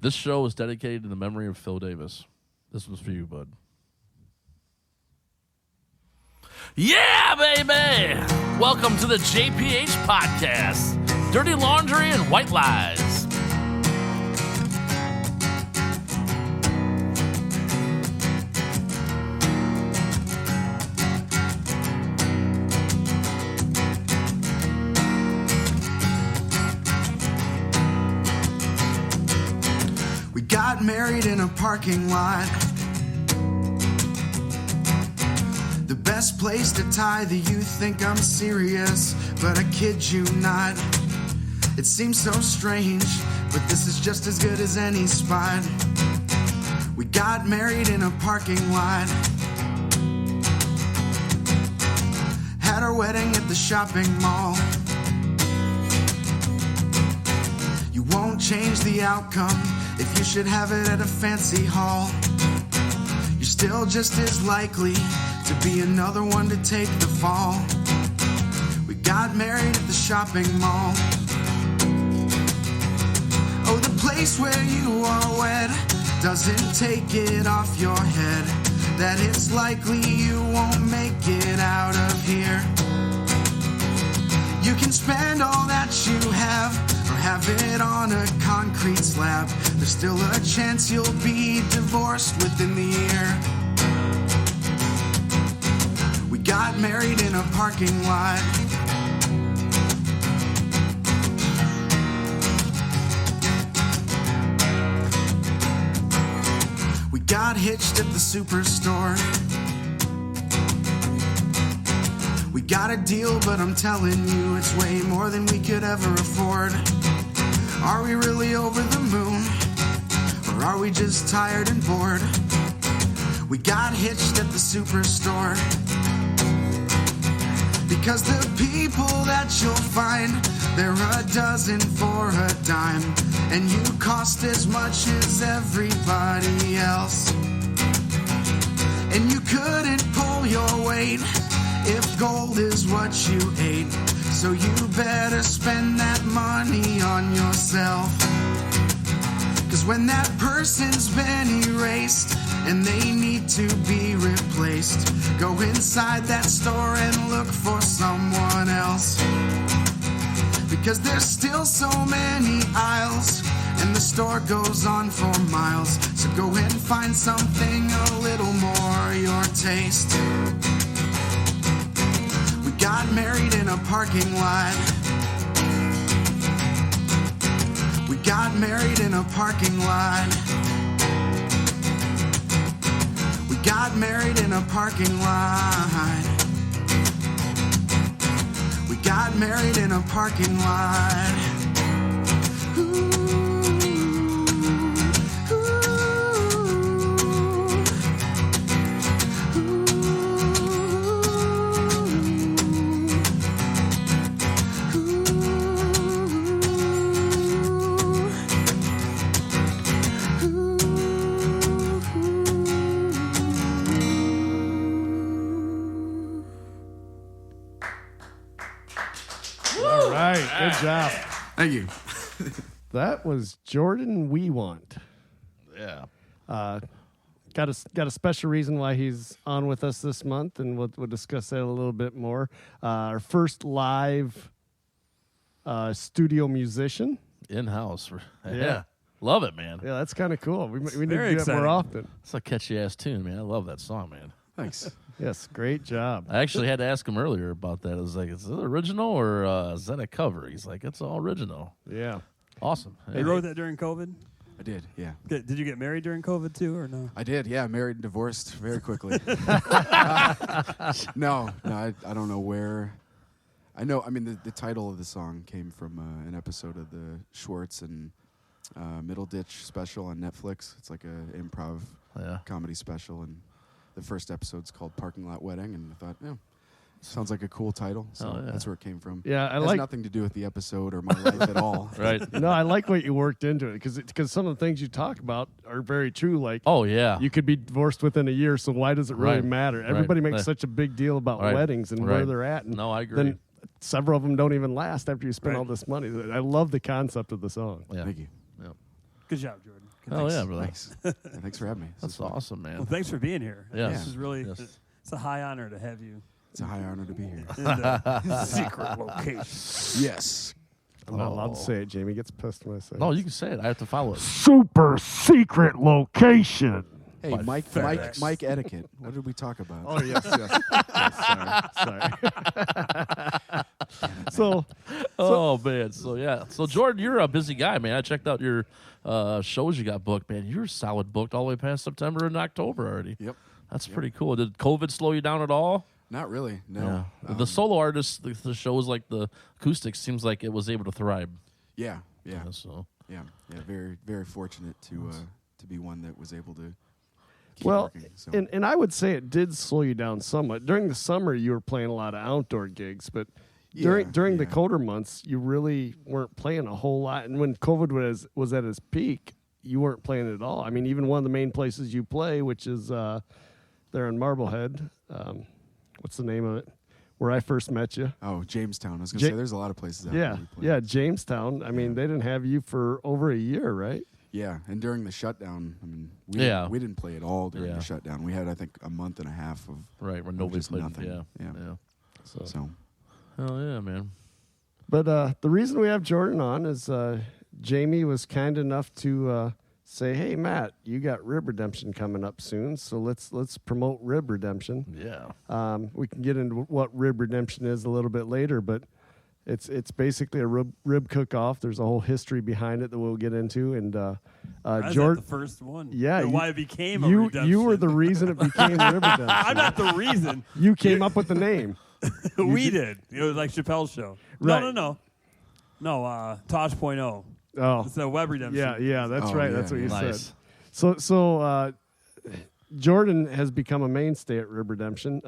This show is dedicated to the memory of Phil Davis. This one's for you, bud. Yeah, baby! Welcome to the JPH podcast. Dirty laundry and white lies. We got married in a parking lot. The best place to tie the you think I'm serious, but I kid you not. It seems so strange, but this is just as good as any spot. We got married in a parking lot. Had our wedding at the shopping mall. You won't change the outcome if you should have it at a fancy hall. You're still just as likely to be another one to take the fall. We got married at the shopping mall. Oh, the place where you are wed doesn't take it off your head that it's likely you won't make it out of here. You can spend all that you have or have it on a concrete slab. There's still a chance you'll be divorced within the year. We got married in a parking lot. We got hitched at the superstore. We got a deal, but I'm telling you, it's way more than we could ever afford. Are we really over the moon? Or are we just tired and bored? We got hitched at the superstore. Because the people that you'll find, they're a dozen for a dime. And you cost as much as everybody else. And you couldn't pull your weight if gold is what you ate. So you better spend that money on yourself. Cause when that person's been erased and they need to be replaced, go inside that store and look for someone else. Because there's still so many aisles and the store goes on for miles. So go and find something a little more your taste. We got married in a parking lot. We got married in a parking lot. We got married in a parking lot. We got married in a parking lot. Ooh. Good job. Thank you. That was Jordan We Want. Yeah. Got a special reason why he's on with us this month, and we'll discuss that a little bit more. Our first live studio musician. In-house. Yeah. Love it, man. Yeah, that's kind of cool. We need to do very that more exciting. often. It's a catchy-ass tune, man. I love that song, man. Thanks. Yes, great job. I actually had to ask him earlier about that. I was like, is it original or is that a cover? He's like, it's all original. Yeah. Awesome. You wrote that during COVID? I did, yeah. Did you get married during COVID too, or no? I did, yeah. Married and divorced very quickly. No, I don't know where. I know, I mean, the title of the song came from an episode of the Schwartz and Middle Ditch special on Netflix. It's like a improv comedy special, and the first episode's called Parking Lot Wedding, and I thought, sounds like a cool title, so that's where it came from. Yeah, it has nothing to do with the episode or my life at all. Right. No, I like what you worked into it because some of the things you talk about are very true. Like, oh yeah, you could be divorced within a year, so why does it really matter? Everybody makes such a big deal about weddings and where they're at. And no, I agree. Then several of them don't even last after you spend all this money. I love the concept of the song. Yeah. Thank you. Yep. Good job, Jordan. Oh, yeah, brother. Thanks. Yeah, thanks for having me. This That's is fun. awesome, man. Well, thanks for being here. Yes. This is really, Yes. it's a high honor to have you It's a high honor to be here. in the secret location. Yes. I'm not allowed to say it. Jamie gets pissed when I say No, it. you can say it. I have to follow it. Super secret location. Hey, By Mike FedEx. etiquette. What did we talk about? Oh, yes, yes. Sorry. So, Oh, man. So, yeah. So, Jordan, you're a busy guy, man. I checked out your shows you got booked, man. You're solid booked all the way past September and October already. Yep. That's pretty cool. Did COVID slow you down at all? Not really. No. The solo artists, the shows like the acoustics, seems like it was able to thrive. Yeah. So, Very, very fortunate to be one that was able to keep well, working. So. and I would say it did slow you down somewhat. During the summer, you were playing a lot of outdoor gigs, but during the colder months, you really weren't playing a whole lot. And when COVID was at its peak, you weren't playing at all. I mean, even one of the main places you play, which is there in Marblehead, what's the name of it? Where I first met you. Oh, Jamestown. I was going to say there's a lot of places out there. Yeah, we play. yeah, Jamestown. I mean, they didn't have you for over a year, right? Yeah, and during the shutdown, I mean, we didn't play at all during the shutdown. We had, I think, a month and a half of right, when nobody just played. nothing. Yeah. So Hell yeah, man. But the reason we have Jordan on is Jamie was kind enough to say, "Hey, Matt, you got Rib Redemption coming up soon, so let's promote Rib Redemption." Yeah. We can get into what Rib Redemption is a little bit later, but it's basically a rib cook-off. There's a whole history behind it that we'll get into, and Jordan, the first one. Yeah, why it became a redemption. You were the reason it became Rib Redemption. I'm not the reason. You came up with the name. We did. It was like Chappelle's show. Right. No, Tosh.0. Oh, It's a web redemption. yeah, that's right. yeah, That's what you nice. said. So Jordan has become a mainstay at Rib Redemption.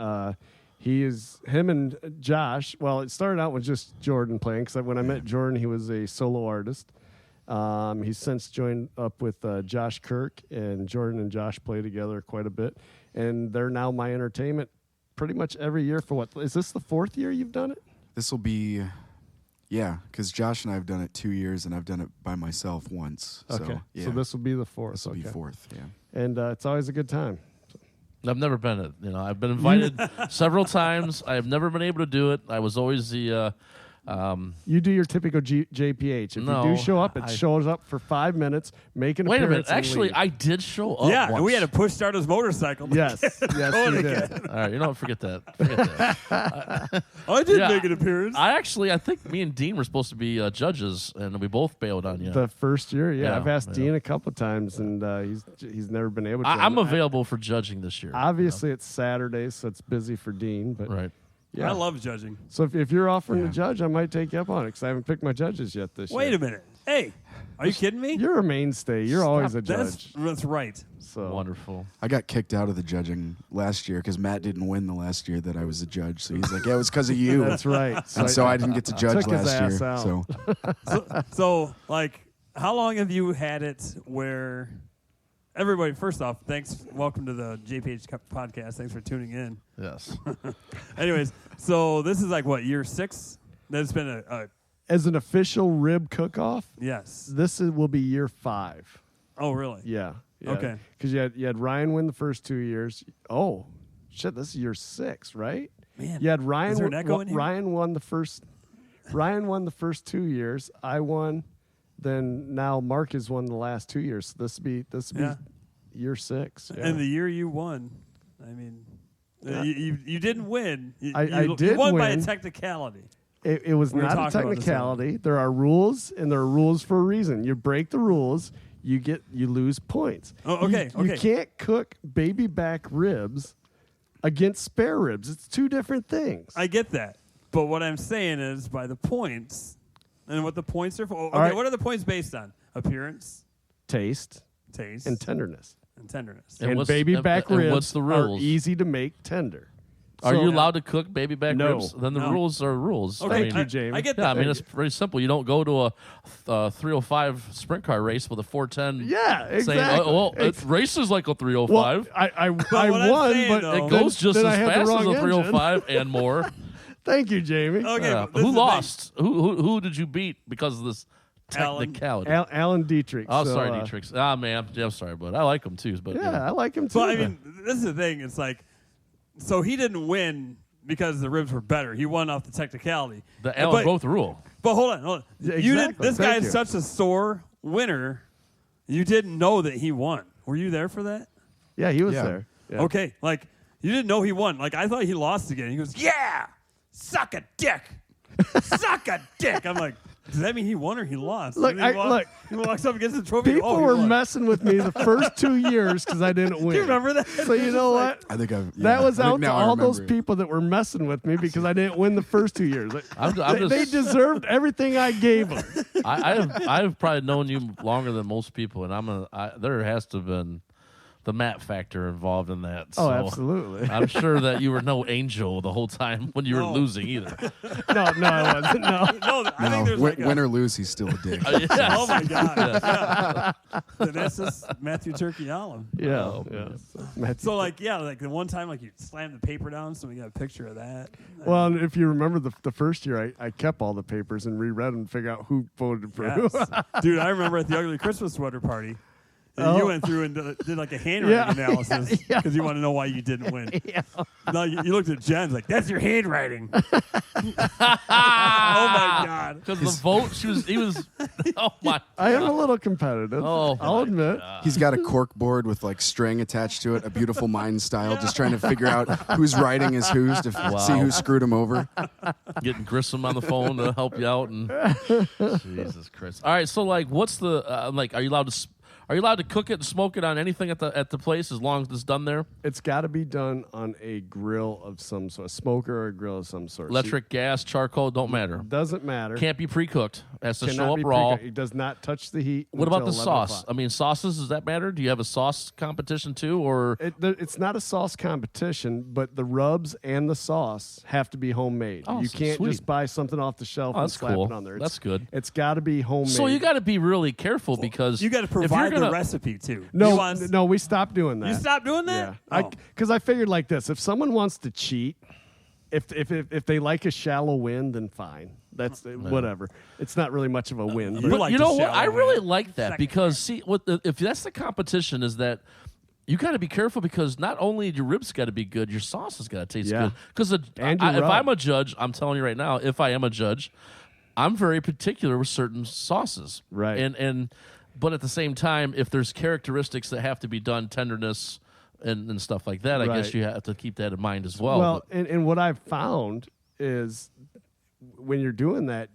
Him and Josh. Well, it started out with just Jordan playing because when I met Jordan, he was a solo artist. He's since joined up with Josh Kirk, and Jordan and Josh play together quite a bit. And they're now my entertainment pretty much every year for what? Is this the 4th year you've done it? this will be, because Josh and I have done it 2 years, and I've done it by myself once. Okay. So, yeah, So this will be the 4th. this will be 4th, yeah. And it's always a good time. I've never been it. I've been invited several times. I have never been able to do it. I was always the. You do your typical JPH. If No, you do show up, it shows up for 5 minutes, make an Wait a appearance. minute. Actually, and I did show up. Yeah, once. we had to push start his motorcycle. leave. Yes, you did. All right, you know what? Forget that. Forget that. I did Yeah. make an appearance. I think me and Dean were supposed to be judges, and we both bailed on you. The first year, Yeah, I've asked yeah. Dean a couple times, and he's never been able to. I'm available for judging this year. Obviously, it's Saturday, so it's busy for Dean. But Right. yeah. I love judging. So if you're offering Yeah. to judge, I might take you up on it because I haven't picked my judges yet this Wait year. a minute. Hey, are you kidding me? You're a mainstay. You're always a judge. That's right. So Wonderful. I got kicked out of the judging last year because Matt didn't win the last year that I was a judge. So he's like, yeah, it was because of you. that's right. And so I didn't get to judge took his last ass year. out. So So, like, how long have you had it where everybody, first off, thanks. Welcome to the JPH podcast. Thanks for tuning in. Yes. Anyways, so this is like, what, year 6? That's been a as an official rib cook-off, yes. will be year 5. Oh, really? Yeah. Okay. Because you had Ryan win the first 2 years. Oh, shit! This is year 6, right? Man, You had Ryan. is there an echo in here? Ryan won the first 2 years. I won. Then now Mark has won the last 2 years. So this will be Yeah. year 6. Yeah. And the year you won, I mean, you didn't win. I You did won by a win. technicality. It was We were not a talking about this technicality. There are rules, and there are rules for a reason. You break the rules, you lose points. Oh, okay, You okay. can't cook baby back ribs against spare ribs. It's 2 different things. I get that. But what I'm saying is by the points and what the points are for. Okay, right. what are the points based on? Appearance, Taste taste, and tenderness. tenderness. And And what's- baby and- back and ribs what's the are rules? easy to make tender. Are So- you allowed to cook baby back No. ribs? Then the No. rules are rules. Okay, I Thank mean, you, Jamie. I get Yeah, that. I mean, it's very simple. You don't go to a 305 sprint car race with a 410 Yeah, exactly. saying, oh, well, it races like a Well, 305. I what I'm won, saying, but though- It goes just then as I had the fast as wrong a engine. 305 and more. Thank you, Jamie. Okay, Yeah. but this Who is the thing. lost? Who did you beat because of this technicality. Alan Dietrich. Oh, So, sorry, Dietrich. Ah, man, I'm sorry, but I like him too. But Yeah, I like him too. So I mean, this is the thing. It's like, so he didn't win because the ribs were better. He won off the technicality. the Alan broke the rule. But hold on. Yeah, You didn't. exactly. This guy Thank is you. such a sore winner. You didn't know that he won. Were you there for that? Yeah, he was Yeah. there. Yeah. Okay, like you didn't know he won. Like I thought he lost again. He goes, "Yeah, suck a dick, suck a dick." I'm like, does that mean he won or he lost? Look, And he look. He walks up against the trophy. People oh, he were won. messing with me the first 2 years because I didn't win. Do you remember that? So you know what? I think That was I think out to now I all those remember it. people that were messing with me because I didn't win the first 2 years. I'm They just, deserved everything I gave them. I've probably known you longer than most people, and there has to have been the Matt factor involved in that. Oh, So absolutely. I'm sure that you were no angel the whole time when you were No. losing either. No, I wasn't. No. No, I think there's like Win or lose, he's still a dick. Yes. Oh my god! Yeah. That's just Matthew Turkey Allen. Yeah. Oh, yeah. man. So like like the one time like you slammed the paper down, so we got a picture of that. Well, and if you remember the first year, I kept all the papers and reread them to figure out who voted for who. Yes. Dude, I remember at the Ugly Christmas Sweater Party, Oh. you went through and did like a handwriting Yeah. analysis Yeah. because you want to know why you didn't win. Yeah. No, you looked at Jen's like, that's your handwriting. Oh my god. Because the vote, he was. Oh my! I am a little competitive. Oh, I'll my admit. He's got a cork board with like string attached to it, a beautiful mind style, just trying to figure out whose writing is whose to see who screwed him over. Getting Grissom on the phone to help you out, and Jesus Christ! All right, so like, what's the like? Are you allowed to? Are you allowed to cook it and smoke it on anything at the place as long as it's done there? It's got to be done on a grill of some sort, a smoker or a grill of some sort. Electric, gas, charcoal, don't matter. Doesn't matter. Can't be pre-cooked. Has to Cannot show up be raw. pre-cooked. It does not touch the heat. What about the until 11 sauce? o'clock. I mean, sauces, does that matter? Do you have a sauce competition too, or It's not a sauce competition, but the rubs and the sauce have to be homemade. Oh, you can't sweet. just buy something off the shelf and that's slap cool. it on there. That's good. It's got to be homemade. So you got to be really careful because You got to if you're provide gonna- the recipe too. He no, wants- no, we stopped doing that. You stopped doing that? Yeah, Oh. because I figured like this: if someone wants to cheat, if they like a shallow win, then fine. That's whatever. It's not really much of a win. You but- But like you to know what? shallow I win. really like that Second because see, if that's the competition, is that you got to be careful because not only your ribs got to be good, your sauce has got to taste Yeah. good. Because And your if rub. I'm a judge, I'm telling you right now, if I am a judge, I'm very particular with certain sauces. Right. But at the same time, if there's characteristics that have to be done, tenderness and stuff like that, I guess Right. you have to keep that in mind as well. Well, But- and what I've found is when you're doing that,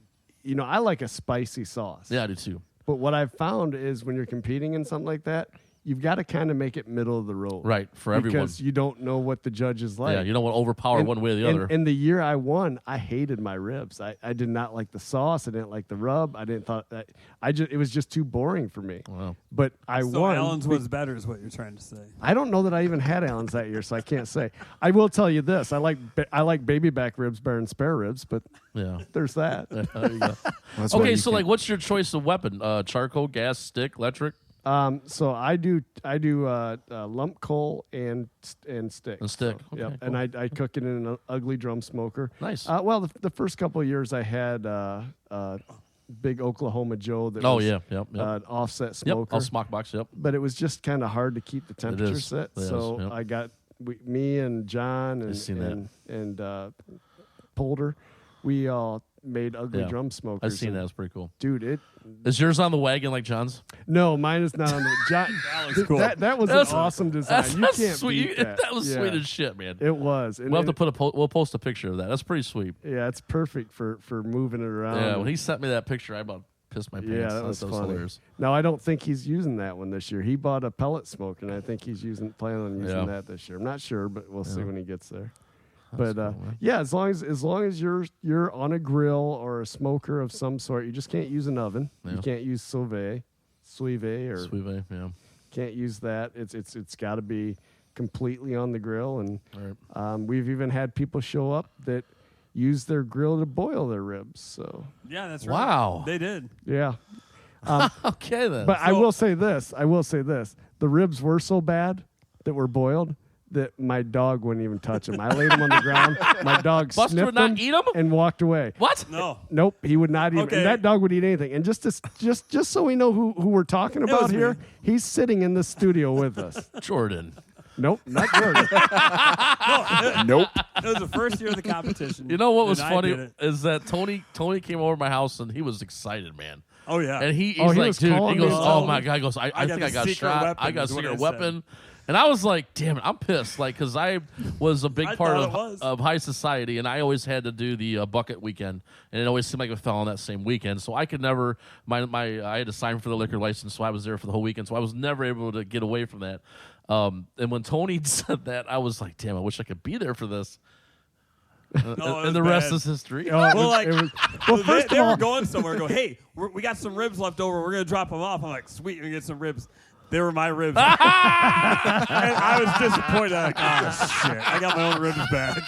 I like a spicy sauce. yeah, I do too. But what I've found is when you're competing in something like that, you've got to kind of make it middle of the road. Right, for everyone. Because you don't know what the judge is like. Yeah, you don't want to overpower one way or the other. And the year I won, I hated my ribs. I did not like the sauce. I didn't like the rub. I didn't thought that it was just too boring for me. Wow. But I So won. Allen's was better is what you're trying to say. I don't know that I even had Allen's that year, so I can't say. I will tell you this: I like baby back ribs better than spare ribs, but Yeah. there's that. There you go. That's why Okay, you so can't- like, what's your choice of weapon? Charcoal, gas, stick, electric, So I do lump coal and stick. and stick. So, yep. Okay, And I cook it in an ugly drum smoker. Nice. Well, the first couple of years I had big Oklahoma Joe that Oh, was yeah, yep. an offset Yep, smoker. all smock box. Yep. But it was just kind of hard to keep the temperature is. set. It is, So yep. I got me and John I've seen that. and Polder, we all made ugly Yeah. drum smokers. I've seen and, that. It's pretty cool. dude. Is yours on the wagon like John's? No, mine is not on the John. That looks cool. That was That's- an awesome design. You That's can't sweet. beat that. That was Yeah. sweet as shit, man. It was. And We'll have it- to we'll post a picture of that. That's pretty sweet. Yeah, it's perfect for moving it around. Yeah, when he sent me that picture, I about pissed my pants. Yeah, that was funny. hilarious. No, I don't think he's using that one this year. He bought a pellet smoker, and I think he's planning on using Yeah. that this year. I'm not sure, but we'll see Yeah. when he gets there. That's But cool, man. yeah, as long as you're on a grill or a smoker of some sort, you just can't use an oven. Yeah. You can't use suive or Sweet, yeah. can't use that. It's got to be completely on the grill. And All right. we've even had people show up that use their grill to boil their ribs. So Yeah, that's right. Wow. They did. yeah. Okay then. But I So- will say this. The ribs were so bad that were boiled that my dog wouldn't even touch him. I laid him on the ground. My dog Buster sniffed would not him eat him? and walked away. What? No. Nope, he would not eat. Okay. And that dog would eat anything. And just so we know who we're talking about was here, me. he's sitting in the studio with us. Jordan. Nope, not Jordan. Nope. It was the first year of the competition. You know what was and I funny did it. is that Tony came over to my house and he was excited, man. Oh, yeah. And he's he like, was dude, he calling goes, me. oh my God. He goes, I got think I the got secret shot. weapon I got a is what I secret said. weapon. And I was like, damn it, I'm pissed. Like, because I was a big I part thought it was. of high society, and I always had to do the bucket weekend, and it always seemed like it fell on that same weekend. So I could never, I had to sign for the liquor license, so I was there for the whole weekend. So I was never able to get away from that. And when Tony said that, I was like, damn, I wish I could be there for this. No, it And was the rest bad. is history. Oh, it Well, was- like, it was- well, first they of all, were going somewhere. Go, hey, we got some ribs left over. We're gonna drop them off. I'm like, sweet, we get some ribs. They were my ribs, and I was disappointed. I'm like, oh shit, I got my own ribs back.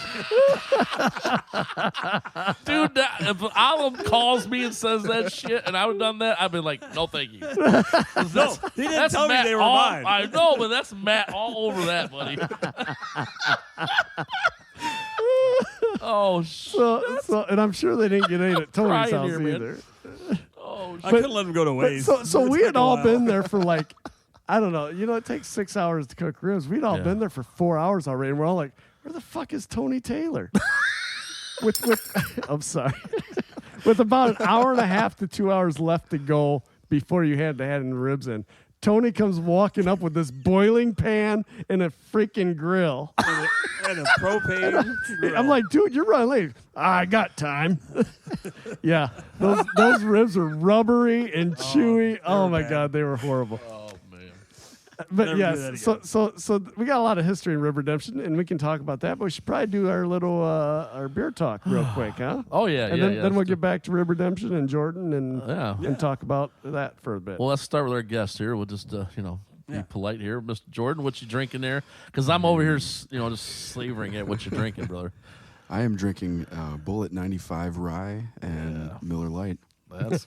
Dude, if Alan calls me and says that shit and I would have done that, I'd be like, no, thank you. No, he didn't tell me they were mine. I know, but that's Matt all over that, buddy. Oh, shit. so, and I'm sure they didn't get any at Tony's crying house here, man. either. Oh, I couldn't let him go to waste. So It we took had a all while. been there for like, I don't know. You know, it takes 6 hours to cook ribs. We'd all Yeah. been there for 4 hours already, and we're all like, "Where the fuck is Tony Taylor?" with I'm sorry, with about an hour and a half to 2 hours left to go before you had to add in the ribs in. Tony comes walking up with this boiling pan and a freaking grill. And a propane. grill. I'm like, dude, you're running late. I got time. Yeah, those ribs are rubbery and chewy. Oh my bad. God, they were horrible. oh, man. But Never do that yes, again. so we got a lot of history in Rib Redemption, and we can talk about that. But we should probably do our little our beer talk real quick, huh? Oh, yeah, And yeah, then, yeah. then we'll get back to Rib Redemption and Jordan and Yeah. talk about that for a bit. Well, let's start with our guest here. We'll just, be Yeah. polite here. Mr. Jordan, what you drinking there? Because I'm over here, just slavering at what you're drinking, brother. I am drinking Bullet 95 Rye and Miller Lite. That's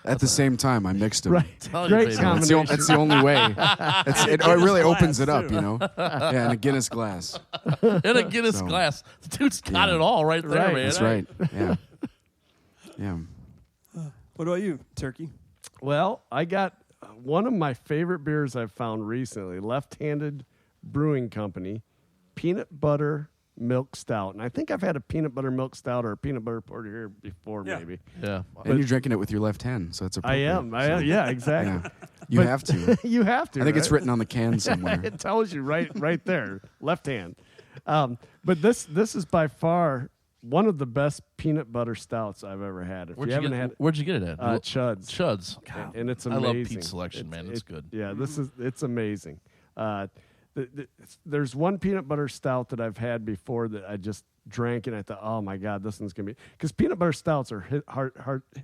At the same time, I mixed them. Right, Tell you, great baby. combination. That's the only way. It really glass, opens it up, too. you know? Yeah, in a Guinness glass. in a Guinness So- glass. The dude's got Yeah. it all right there, Right. man. That's right. Yeah. Yeah. What about you, Turkey? Well, I got one of my favorite beers I've found recently, Left Handed Brewing Company, peanut butter milk stout. And I think I've had a peanut butter milk stout or a peanut butter porter here before, Yeah. maybe. Yeah. And you're drinking it with your left hand, so it's I appropriate. am. Yeah, exactly. Yeah. You But- have to. You have to. I think it's right? written on the can somewhere. It tells you right there, left hand. But this is by far one of the best peanut butter stouts I've ever had. If Where'd you you, haven't get, had where'd you get it at? Chuds. Chuds. And it's I amazing. love Pete's selection, man. It's good. Yeah, it's amazing. There's one peanut butter stout that I've had before that I just drank and I thought, oh my God, this one's gonna be, because peanut butter stouts are hit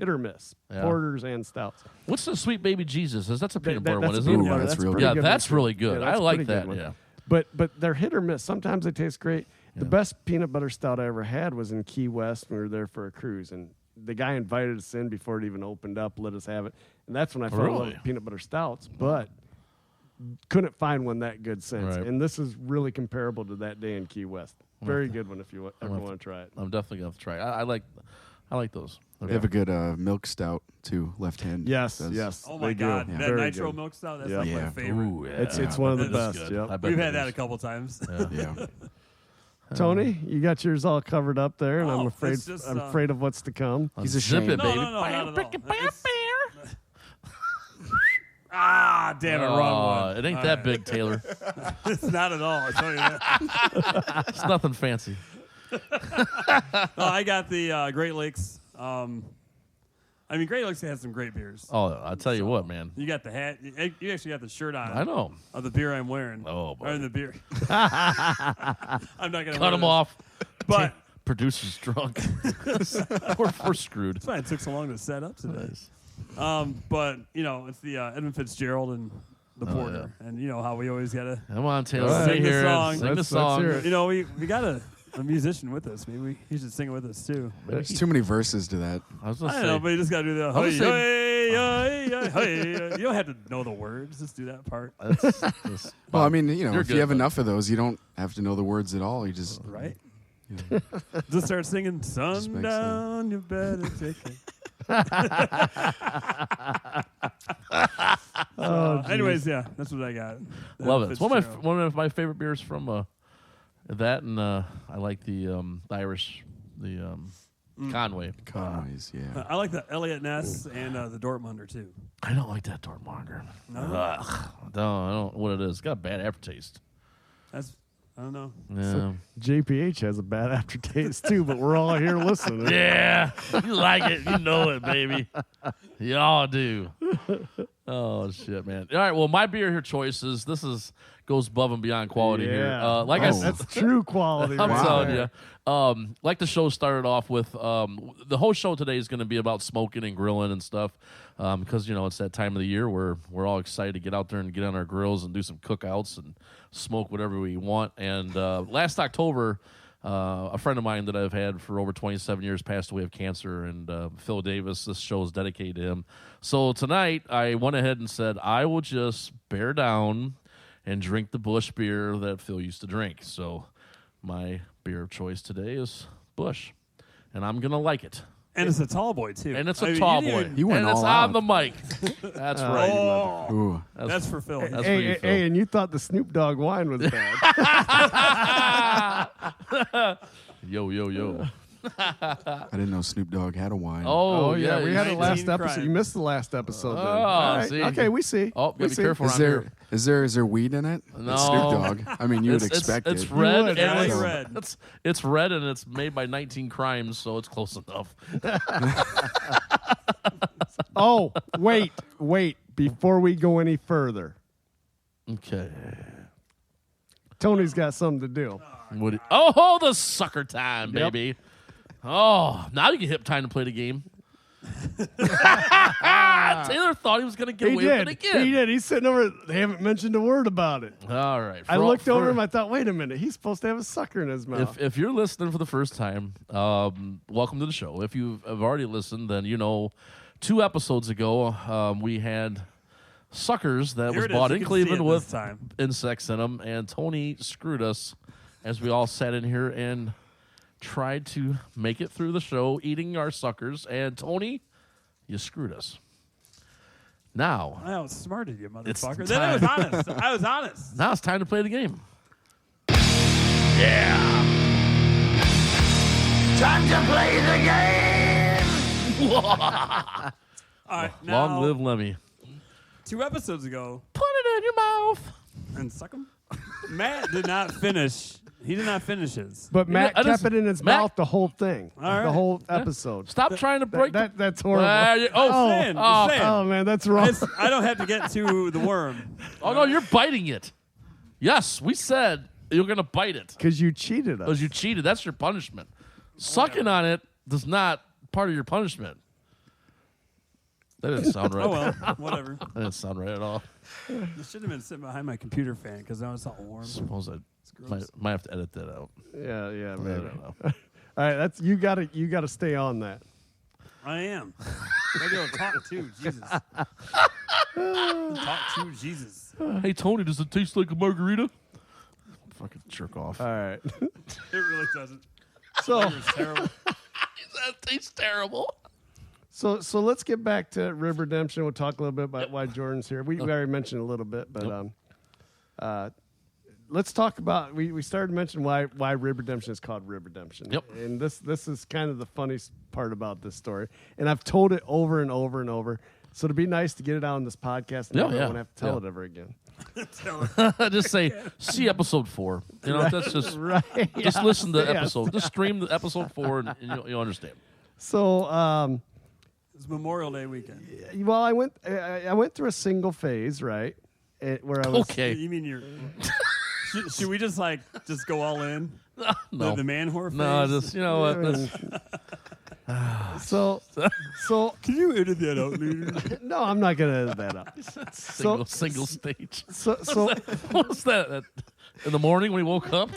or miss, Yeah. porters and stouts. What's the Sweet Baby Jesus? That's a peanut butter That's one, a isn't peanut it? butter. that's That's a real pretty Yeah, good that's one, really too. good. Yeah, I that's a like pretty good that. one. Yeah. But they're hit or miss. Sometimes they taste great. The Yeah. best peanut butter stout I ever had was in Key West when we were there for a cruise, and the guy invited us in before it even opened up, let us have it, and that's when I fell in love Really? with peanut butter stouts. But couldn't find one that good since, Right. and this is really comparable to that day in Key West. Very good one if you ever want to try it. I'm definitely gonna have to try it. I like those. They have a good milk stout, too, left hand. Yes, does. yes. Oh my they do. God, Yeah. that Very nitro good. milk stout. That's Yeah. like Yeah. my favorite. Ooh, yeah. It's one of the That is best. good. Yep. I bet We've that had that is. a couple times. Yeah. Tony, you got yours all covered up there, and Oh, I'm afraid it's just, I'm afraid of what's to come. He's a Zip shame. it, No, baby. no, not at all. It's- Ah, damn it, wrong one. It ain't that big, Taylor. It's not at all. I tell you that. It's nothing fancy. No, I got the Great Lakes. Great Lakes has some great beers. Oh, I'll tell you what, man. You got the hat. You actually got the shirt on. I know. Of the beer I'm wearing. Oh, boy. Or the beer. I'm not gonna Cut wear him this. off. But Producer's drunk. we're screwed. that's why it took so long to set up today. Nice. But it's the Edmund Fitzgerald and the Porter, and you know how we always gotta. Come on, Taylor. All right. Stay Sing the here. song. Sing the Let's song. hear it. You know we got a musician with us. Maybe he should sing it with us too. There's too many verses to that. I was I gonna don't know, say. but you just gotta do the I was hey, gonna hey, You don't have to know the words. Just do that part. Well, I mean, you know, You're if good, you have bud. enough of those, you don't have to know the words at all. You just Right? you know, Just start singing makes Sundown, you better take it. Anyways, yeah, that's what I got. Love it. It's one Fitzgerald. of my favorite beers from that, and I like the Irish, Conway. Conways, yeah. I like the Elliot Ness and the Dortmunder too. I don't like that Dortmunder. No? Ugh. I don't know what it is. It's got a bad aftertaste. That's I don't know. Yeah. JPH has a bad aftertaste too, but we're all here listening. Yeah, you like it. You know it, baby. Y'all do. Oh, shit, man. All right, well, my beer here choices, goes above and beyond quality here. Yeah. Like I Oh. said, That's true quality. I'm right telling there. you. Like the show started off with, the whole show today is going to be about smoking and grilling and stuff, because you know it's that time of the year where we're all excited to get out there and get on our grills and do some cookouts and smoke whatever we want. And last October, a friend of mine that I've had for over 27 years passed away of cancer, and Phil Davis. This show is dedicated to him. So tonight, I went ahead and said I will just bear down and drink the Bush beer that Phil used to drink. So my beer of choice today is Bush, and I'm gonna like it. And it's a tall boy too. And it's I a mean, tall you boy. didn't- He went and it's all on out. the mic. That's right. Oh, Ooh. that's for Phil. That's for Hey, you, hey, Phil. hey, and you thought the Snoop Dogg wine was bad. Yo, yo, yo. I didn't know Snoop Dogg had a wine. Oh, yeah, we had a 19 last episode. crimes. You missed the last episode. Then. Oh, All right. see. Okay, we see. Oh, we gotta be see. careful. Is there weed in it? No. It's Snoop Dogg. I mean, you would expect it's it. red. would, and yeah, it's, it's red. It's red, and it's made by 19 Crimes, so it's close enough. Oh, wait. Before we go any further, Okay. Tony's got something to do. Oh, the sucker time, Yep. baby. Oh, now you get hip time to play the game. Taylor thought he was going to get He away with it did. again. He did. He's sitting over. They haven't mentioned a word about it. All right. I looked over him. I thought, wait a minute. He's supposed to have a sucker in his mouth. If you're listening for the first time, welcome to the show. If you have already listened, then you know 2 episodes ago we had suckers that Here was it is. bought You in can see it Cleveland this with time. insects in them, and Tony screwed us as we all sat in here and tried to make it through the show eating our suckers. And Tony, you screwed us. Now I outsmarted you, It's motherfucker. Then I was honest. I was honest. Now it's time to play the game. Yeah. Time to play the game. All right, now, Long live Lemmy. 2 episodes ago, Put it in your mouth. and suck him. Matt did not finish. He did not finish his. but Matt I just- kept it in his Matt- mouth the whole thing, right. the whole episode. Stop trying to break That's horrible. Saying, oh, saying. Oh man, that's wrong. I don't have to get to the worm. Oh, no, you're biting it. Yes, we said you're going to bite it Because you cheated us. because you cheated. That's your punishment. Sucking on it does not part of your punishment. That didn't sound right. Oh well, whatever. That didn't sound right at all. You should have been sitting behind my computer fan because now it's all warm. Suppose I gross. might have to edit that out. Yeah, I man. don't know. All right, that's you gotta stay on that. I am. I go talk to Jesus. Talk to Jesus. Hey, Tony, does it taste like a margarita? Fucking jerk off. All right. It really doesn't. So It was terrible. That tastes terrible. so let's get back to Rib Redemption. We'll talk a little bit about why Jordan's here. We already mentioned a little bit, but let's talk about we started mentioning why Rib Redemption is called Rib Redemption. Yep. And this is kind of the funniest part about this story. And I've told it over and over and over. So it'd be nice to get it out on this podcast and Yeah, I yeah, won't have to tell yeah. it ever again. Just say, see episode 4. You know, that's just Right. just listen to Yes. episode. Just stream the episode 4, and you'll understand. So It's Memorial Day weekend. well, I went through a single phase, right? Where I was Okay. You mean you're? should we just go all in? No. The man whore phase? No, just you know what? That's, So Can you edit that out later? no, I'm not gonna edit that out. Single stage. So What was that? In the morning when he woke up?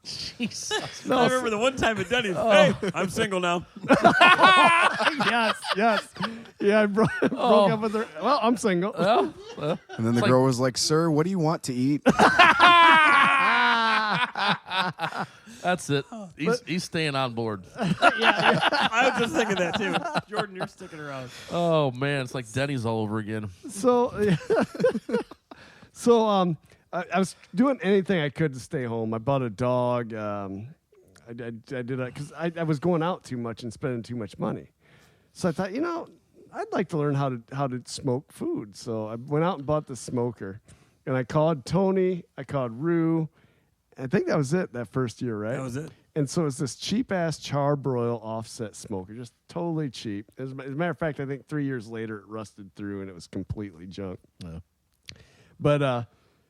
Jesus. I remember the one time at Denny's. Hey, I'm single now. yes. Yeah, I broke up with her. Well, I'm single. Well, And then the girl was like, "Sir, what do you want to eat?" that's it. He's staying on board. I was just thinking that too. Jordan, you're sticking around. Oh man, it's like Denny's all over again. So I was doing anything I could to stay home. I bought a dog. I did that because I was going out too much and spending too much money. So I thought, I'd like to learn how to smoke food. So I went out and bought the smoker, and I called Tony. I called Rue. I think that was it that first year, right? That was it. And so it's this cheap-ass charbroil offset smoker, just totally cheap. As a matter of fact, I think 3 years later it rusted through and it was completely junk. Yeah. But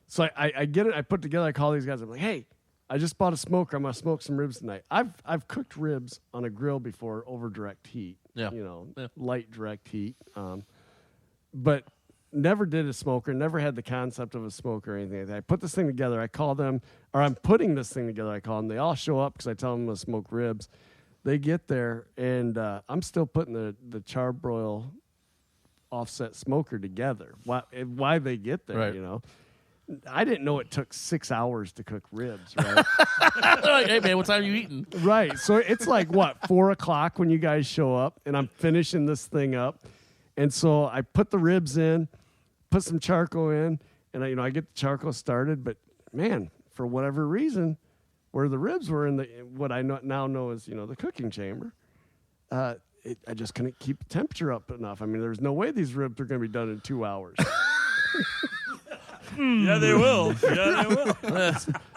so I get it. I put together. I call these guys. I'm like, hey, I just bought a smoker. I'm gonna smoke some ribs tonight. I've cooked ribs on a grill before over direct heat. Yeah. Light direct heat. But never did a smoker. Never had the concept of a smoker or anything like that. I put this thing together. I call them, or I'm putting this thing together. I call them. They all show up because I tell them I'm gonna smoke ribs. They get there, and I'm still putting the charbroil offset smoker together. Why they get there, Right. I didn't know it took 6 hours to cook ribs, right? Like, hey man, what time are you eating? Right. So it's like, 4 o'clock when you guys show up, and I'm finishing this thing up. And so I put the ribs in, put some charcoal in, and I get the charcoal started. But man, for whatever reason, where the ribs were in what I now know as the cooking chamber, I just couldn't keep the temperature up enough. I mean, there's no way these ribs are going to be done in 2 hours. Yeah, they will. Yeah, they will.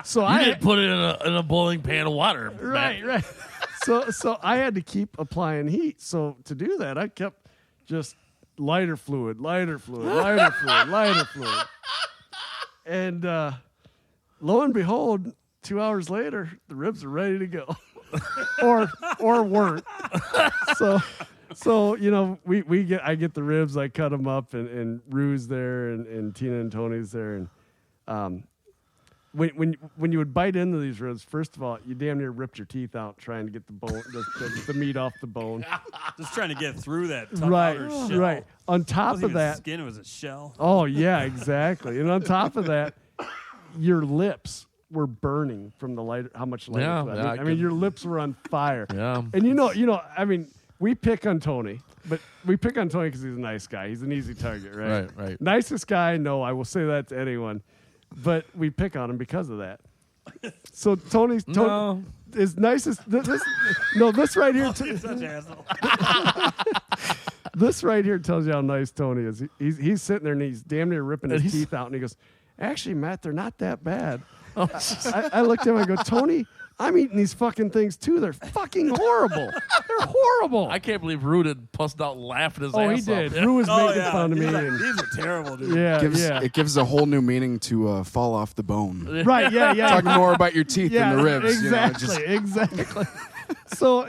So You didn't put it in a boiling pan of water. Right, Matt. right. So I had to keep applying heat. So to do that, I kept just lighter fluid. And lo and behold, 2 hours later, the ribs are ready to go, or weren't. So I get the ribs, I cut them up, and Rue's there, and Tina and Tony's there, and when you would bite into these ribs, first of all, you damn near ripped your teeth out trying to get the bone, the meat off the bone. Just trying to get through that tough outer shell. Right. On top It wasn't of even that, skin, it was a shell. oh yeah, exactly. And on top of that, your lips were burning from the how much lighter. Yeah, fluid. yeah, I mean, your lips were on fire. Yeah. And I mean, we pick on Tony, but we pick on Tony because he's a nice guy. He's an easy target, right? Right. Nicest guy, no, I will say that to anyone. But we pick on him because of that. So Tony No. is nicest. This right here. You're such an asshole. This right here tells you how nice Tony is. He's sitting there and he's damn near ripping his teeth out, and he goes, "Actually, Matt, they're not that bad." I looked at him. I go, "Tony, I'm eating these fucking things too. They're fucking horrible. They're horrible." I can't believe Rue did bust out laughing his ass Oh, he off. did. Yeah. Rue was Oh, making yeah. fun of me. These are, And, these are terrible, dude. yeah. It gives a whole new meaning to fall off the bone. Right. Yeah. Talking more about your teeth than the ribs. Exactly. Exactly. So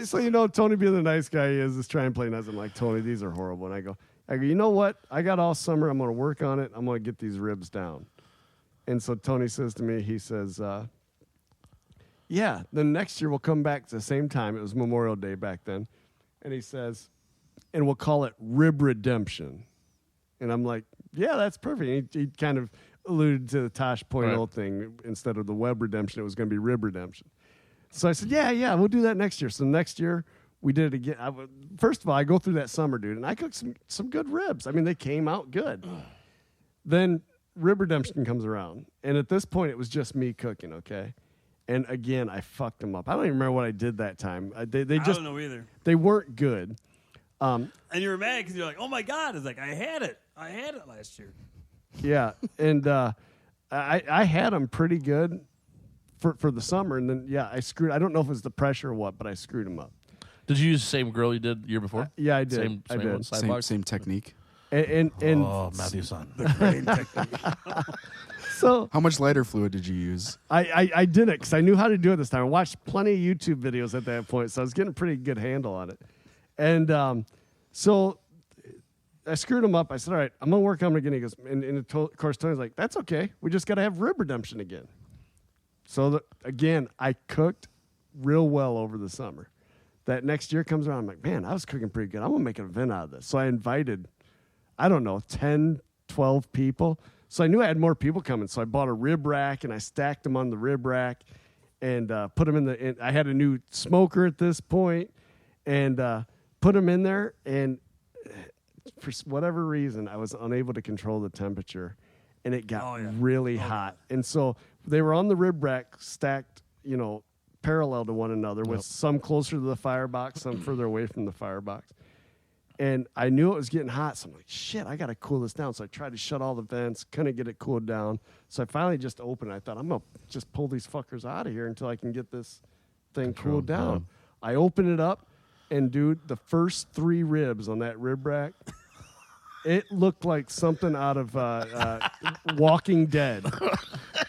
Tony, being the nice guy he is trying to play nice. I'm like, Tony, these are horrible. And I go, you know what? I got all summer. I'm going to work on it. I'm going to get these ribs down. And so Tony says to me, he says, yeah, then next year we'll come back to the same time. It was Memorial Day back then. And he says, and we'll call it Rib Redemption. And I'm like, yeah, that's perfect. He kind of alluded to the Tosh Point Right. thing. Instead of the Web Redemption, it was going to be Rib Redemption. So I said, yeah, we'll do that next year. So next year we did it again. First of all, I go through that summer, dude, and I cooked some good ribs. I mean, they came out good. Then Rib Redemption comes around. And at this point, it was just me cooking, okay? And again, I fucked them up. I don't even remember what I did that time. They I just don't know either. they weren't good. And you were mad because you're like, oh my God. It's like, I had it last year. Yeah, and I had them pretty good for the summer, and then I screwed. I don't know if it was the pressure or what, but I screwed them up. Did you use the same grill you did the year before? Yeah, I did. Same I did. one, sidebox? Same technique. And Matthew's son. The crane technique. so How much lighter fluid did you use? I did it because I knew how to do it this time. I watched plenty of YouTube videos at that point, so I was getting a pretty good handle on it. And so I screwed him up. I said, all right, I'm going to work on it again. He goes, and of course, Tony's like, that's okay. We just got to have rib redemption again. So, again, I cooked real well over the summer. That next year comes around, I'm like, man, I was cooking pretty good. I'm going to make an event out of this. So I invited, 10, 12 people. So I knew I had more people coming. So I bought a rib rack, and I stacked them on the rib rack and put them in I had a new smoker at this point and put them in there. And for whatever reason, I was unable to control the temperature, and it got really hot. And so they were on the rib rack stacked, parallel to one another with some closer to the firebox, some further away from the firebox. And I knew it was getting hot, so I'm like, shit, I got to cool this down. So I tried to shut all the vents, couldn't get it cooled down. So I finally just opened it. I thought, I'm going to just pull these fuckers out of here until I can get this thing cooled down. I opened it up, and, dude, the first 3 ribs on that rib rack, it looked like something out of Walking Dead.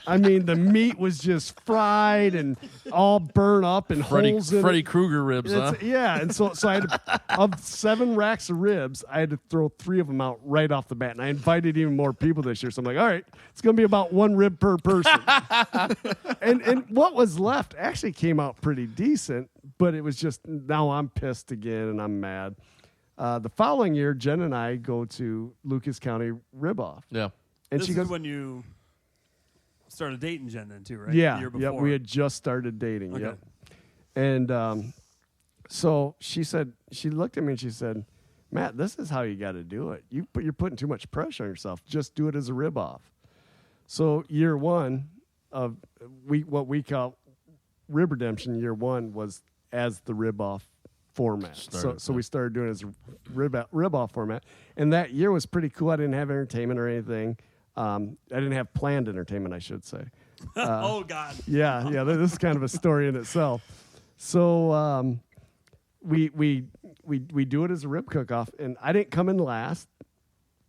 I mean, the meat was just fried and all burnt up and holes in Freddy it. Krueger ribs, huh? Yeah, and so I had to, of 7 racks of ribs, I had to throw 3 of them out right off the bat. And I invited even more people this year. So I'm like, all right, it's going to be about 1 rib per person. and what was left actually came out pretty decent, but it was just, now I'm pissed again and I'm mad. The following year, Jen and I go to Lucas County Rib Off. Yeah. And This she is goes, when you started dating Jen then too, right? yeah, The year yeah, before. we had just started dating. Okay. Yep. And so she said, she looked at me and she said, Matt, this is how you got to do it. You're putting too much pressure on yourself. Just do it as a rib off. So year 1 of what we call rib redemption, year 1 was as the rib off format. So we started doing it as a rib off format. And that year was pretty cool. I didn't have entertainment or anything. I didn't have planned entertainment, I should say. Oh God. Yeah, this is kind of a story in itself. So we do it as a rib cook-off, and I didn't come in last,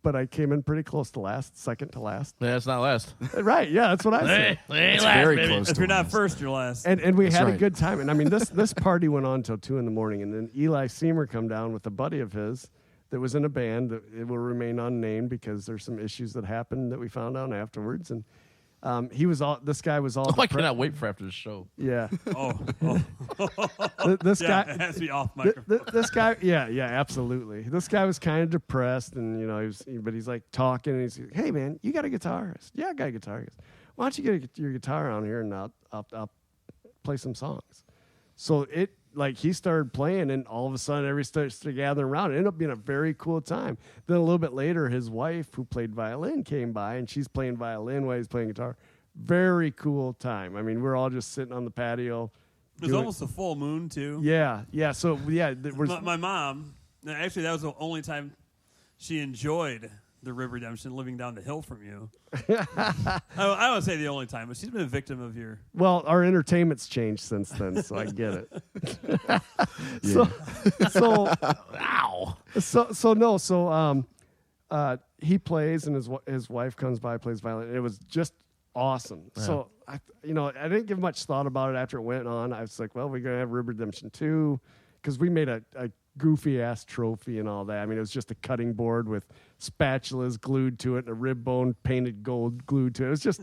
but I came in pretty close to last, second to last. Yeah, it's not last. Right, yeah, that's what I said. It's very close If to you're not last. first, you're last. And we That's had a right. good time. And I mean, this party went on till 2 a.m, and then Eli Seymour come down with a buddy of his that was in a band that it will remain unnamed because there's some issues that happened that we found out afterwards. And this guy was all. Oh, I cannot wait for after the show. Yeah. Oh. This Yeah, guy. it has to be off microphone. This guy, yeah, absolutely. This guy was kind of depressed, and but he's like talking, and he's like, "Hey, man, you got a guitar?" I said, "Yeah, I got a guitar." He goes, "Why don't you get your guitar on here, and I'll play some songs." So he started playing, and all of a sudden, everybody starts to gather around. It ended up being a very cool time. Then a little bit later, his wife, who played violin, came by, and she's playing violin while he's playing guitar. Very cool time. I mean, we're all just sitting on the patio. It was almost a full moon too. Yeah. So My mom, actually, that was the only time she enjoyed the rib redemption, living down the hill from you. I would say the only time, but she's been a victim of your. Well, our entertainment's changed since then, so I get it. He plays, and his wife comes by, plays violin. It was just awesome. Yeah. So I didn't give much thought about it after it went on. I was like, well, we're gonna have Rib Redemption 2, because we made a goofy ass trophy and all that. I mean, it was just a cutting board with spatulas glued to it and a rib bone painted gold glued to it. It was just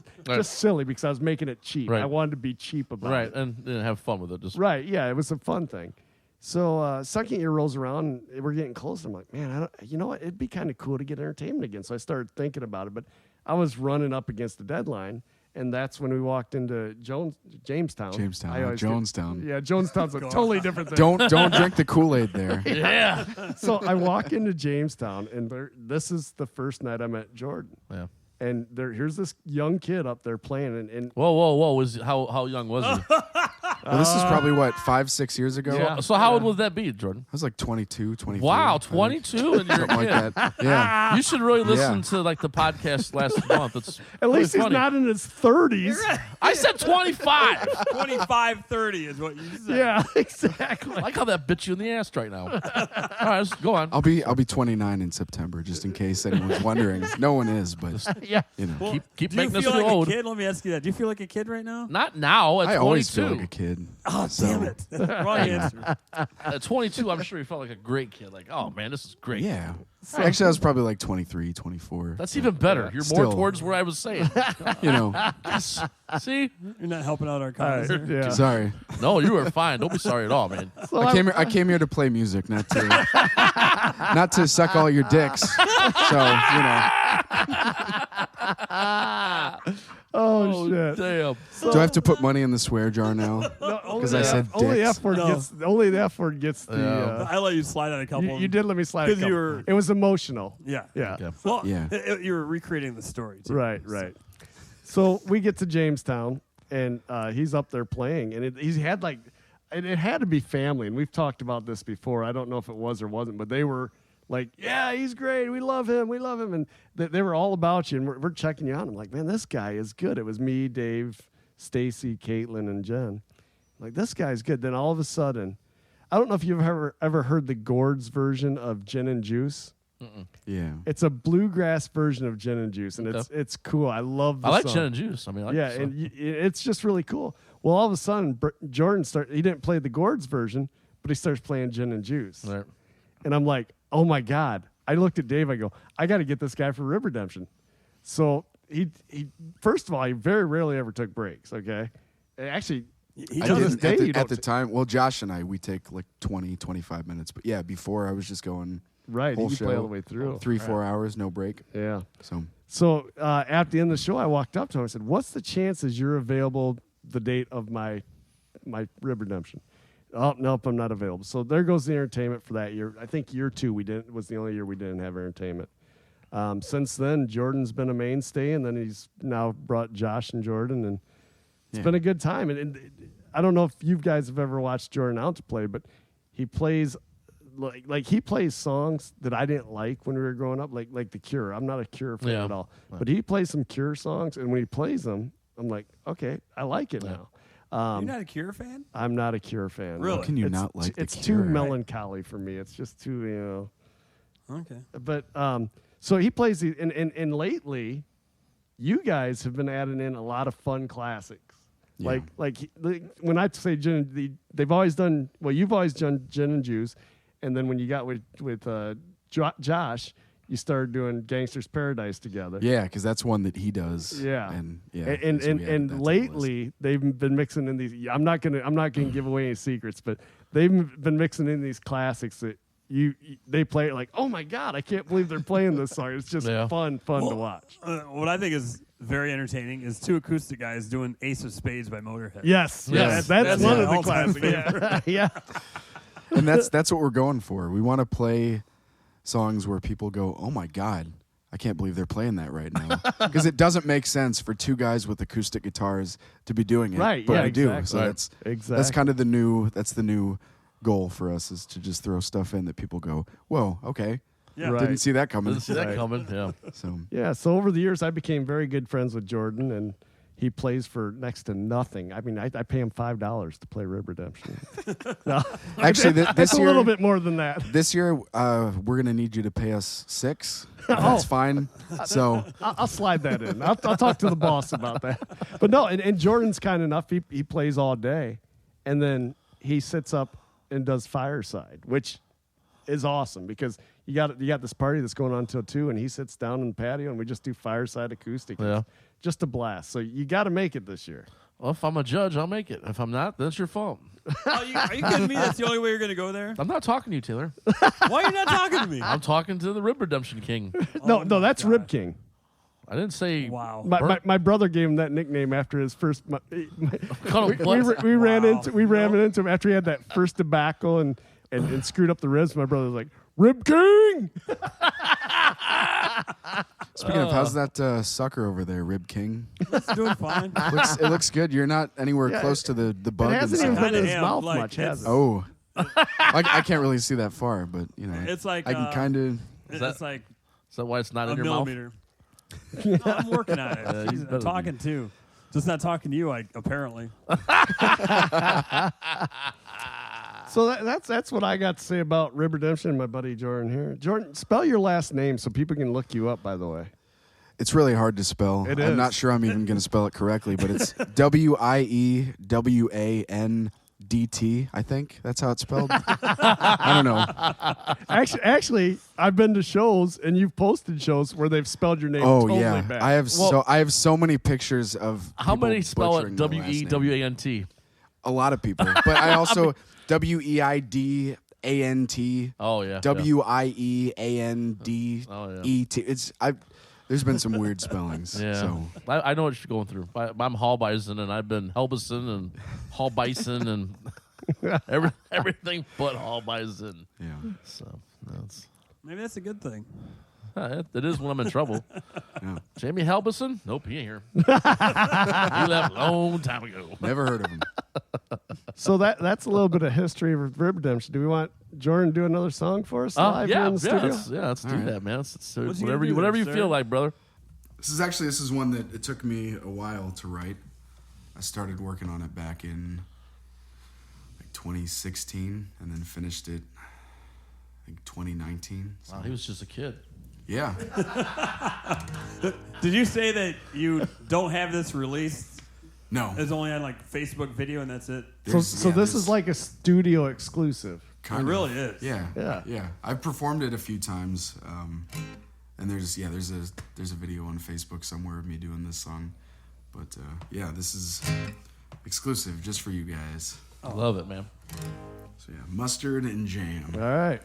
silly because I was making it cheap. Right. I wanted to be cheap about it. Right, and have fun with it. Right, yeah, it was a fun thing. So second year rolls around, and we're getting close. I'm like, man, you know what? It'd be kind of cool to get entertainment again. So I started thinking about it, but I was running up against the deadline. And that's when we walked into Jamestown. Jonestown. Yeah, Jonestown's a totally different thing. Don't drink the Kool-Aid there. Yeah. So I walk into Jamestown, and this is the first night I met Jordan. Yeah. And here's this young kid up there playing, and Whoa! How young was he? Well, this is probably, what, 5-6 years ago? Yeah. So how old would that be, Jordan? I was like 22, 23. Wow, I think. 22 and you're a Something like kid. that. Yeah. You should really listen Yeah. to like the podcast last month. It's At least really he's funny. not in his 30s. I said 25. 25-30 is what you said. Yeah, exactly. I like how that bit you in the ass right now. All right, let's go on. I'll be 29 in September, just in case anyone's wondering. No one is, but Yeah. you know. Well, Keep do you making us feel feel like old. a kid? Let me ask you that. Do you feel like a kid right now? Not now. At I 22. always feel like a kid. Oh, So- damn it. Wrong answer. At 22, I'm sure you felt like a great kid. Like, oh man, this is great. Yeah. Actually, I was probably like 23, 24. That's even better. You're Still. more towards where I was saying. You know. See? You're not helping out our All cause. right, here. yeah. Sorry. No, you are fine. Don't be sorry at all, man. So I came here to play music, not to suck all your dicks. So, you know. oh, shit. Damn. Do I have to put money in the swear jar now? Because I said only dicks. F word No. gets only the F word gets the. Yeah. I let you slide on a couple. You did let me slide. 'Cause a couple. you were- It was emotional. Yeah. Yeah. Okay. Well, Yeah. you were recreating the story, too. Right. Right. So we get to Jamestown, and he's up there playing, and he had like, it had to be family, and we've talked about this before. I don't know if it was or wasn't, but they were like, yeah, he's great. We love him. And they were all about you, and we're checking you out. I'm like, man, this guy is good. It was me, Dave, Stacy, Caitlin, and Jen. I'm like, this guy's good. Then all of a sudden, I don't know if you've ever heard the Gourds version of Gin and Juice. Yeah. It's a bluegrass version of Gin and Juice, and it's cool. I love the I like song. gin and juice. I mean, I like Yeah, the song. and it's just really cool. Well, all of a sudden, Jordan he didn't play the Gourds version, but he starts playing Gin and Juice. Right. And I'm like, oh my God. I looked at Dave, I go, I got to get this guy for Rib Redemption. So he first of all, he very rarely ever took breaks, okay? Actually, He I to does this didn't day, you at don't the t- time. Well, Josh and I, we take like 20, 25 minutes. But yeah, before I was just going right, whole you show, play all the way through. 3-4 hours, no break. Yeah. So At the end of the show, I walked up to him. I said, "What's the chances you're available the date of my Rib Redemption?" Oh, nope, I'm not available. So there goes the entertainment for that year. I think year 2 was the only year we didn't have entertainment. Since then, Jordan's been a mainstay, and then he's now brought Josh and Jordan, and it's been a good time. And I don't know if you guys have ever watched Jordan out to play, but he plays like he plays songs that I didn't like when we were growing up, like The Cure. I'm not a Cure fan Yeah. at all, but he plays some Cure songs, and when he plays them, I'm like, okay, I like it now. You're not a Cure fan? I'm not a Cure fan. Really? how can you It's not like it's the too Cure? melancholy for me. It's just too, Okay. But so he plays the and lately, you guys have been adding in a lot of fun classics. Yeah. Like when I say they've always done you've always done Gin and Juice, and then when you got with Josh, you started doing Gangster's Paradise together. Yeah, because that's one that he does. Yeah. And yeah. and so we added that to the list. lately they've been mixing in these. I'm not gonna give away any secrets, but they've been mixing in these classics that they play it like, oh my God, I can't believe they're playing this song. It's just fun to watch. What I think is very entertaining is 2 acoustic guys doing Ace of Spades by Motorhead. Yes, Yes. that's one my of the all-time classics. Yeah. And that's what we're going for. We want to play songs where people go, "Oh my God, I can't believe they're playing that right now," because it doesn't make sense for 2 guys with acoustic guitars to be doing it. Right, But yeah, we do. exactly. So Right. that's Exactly. kind of the new goal for us, is to just throw stuff in that people go, "Whoa, okay, Yeah. Right. didn't see that coming." Didn't see that Right. coming. Yeah. So Yeah, so over the years, I became very good friends with Jordan, and he plays for next to nothing. I mean, I pay him $5 to play Rib Redemption. No, actually, this it's a year, little bit more than that. this year, we're gonna need you to pay us $6. That's fine. So I'll slide that in. I'll talk to the boss about that. But no, and Jordan's kind enough. He plays all day, and then he sits up and does Fireside, which is awesome because you got this party that's going on until 2, and he sits down in the patio, and we just do Fireside acoustic. Yeah. It's just a blast. So you got to make it this year. Well, if I'm a judge, I'll make it. If I'm not, that's your fault. Are you kidding me? That's the only way you're going to go there? I'm not talking to you, Taylor. Why are you not talking to me? I'm talking to the Rib Redemption King. No, that's God. Rib King. I didn't say. Wow. My brother gave him that nickname after his first. Call him what? We ran Wow. into him after he had that first debacle and screwed up the ribs. My brother was like, Rib King. Speaking of, how's that sucker over there, Rib King? It's doing fine. It looks good. You're not anywhere close to the bug. It and hasn't stuff. even been in Kinda his am, mouth like, much, has it? Oh, I can't really see that far, but you know, It's like I can kind of. it's like Is that why it's not a in your mouth? millimeter. No, I'm working on it. Yeah, you Jeez, better I'm talking too. Just not talking to you, apparently. So that's what I got to say about Rib Redemption and my buddy Jordan here. Jordan, spell your last name so people can look you up, by the way. It's really hard to spell. It I'm is. not sure I'm even going to spell it correctly, but it's WIEWANDT. I think that's how it's spelled. I don't know. Actually, I've been to shows and you've posted shows where they've spelled your name Oh totally yeah, bad. I have so many pictures of How people many spell it butchering my last name. WEWANT? A lot of people, but I also WEIDANT. Oh yeah. WIEANDET. There's been some weird spellings. Yeah. So I know what you're going through. I'm Hall Bison and I've been Helbison and Hall Bison and everything but Hall Bison. yeah. So that's Maybe that's a good thing. it is when I'm in trouble. Yeah. Jamie Helbison? Nope, he ain't here. He left a long time ago. Never heard of him. So that's a little bit of history of Rib Redemption. Do we want Jordan to do another song for us live here in the studio? Let's do right. that, man. Let's do What's he whatever gonna you do whatever then, you sir? feel like, brother. This is one that it took me a while to write. I started working on it back in like 2016 and then finished it I think 2019. So, Wow, he was just a kid. yeah. Did you say that you don't have this released? No. It's only on like Facebook video and that's it? So this is like a studio exclusive. kind It of. really is. Yeah. Yeah. I've performed it a few times. And there's a video on Facebook somewhere of me doing this song. But this is exclusive just for you guys. I love it, man. So yeah, mustard and jam. All right.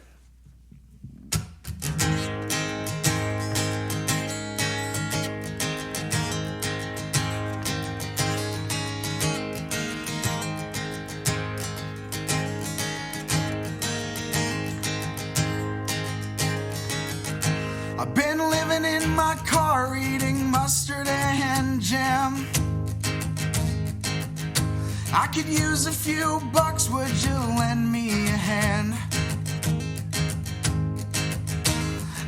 I've been living in my car eating mustard and jam. I could use a few bucks, would you lend me a hand?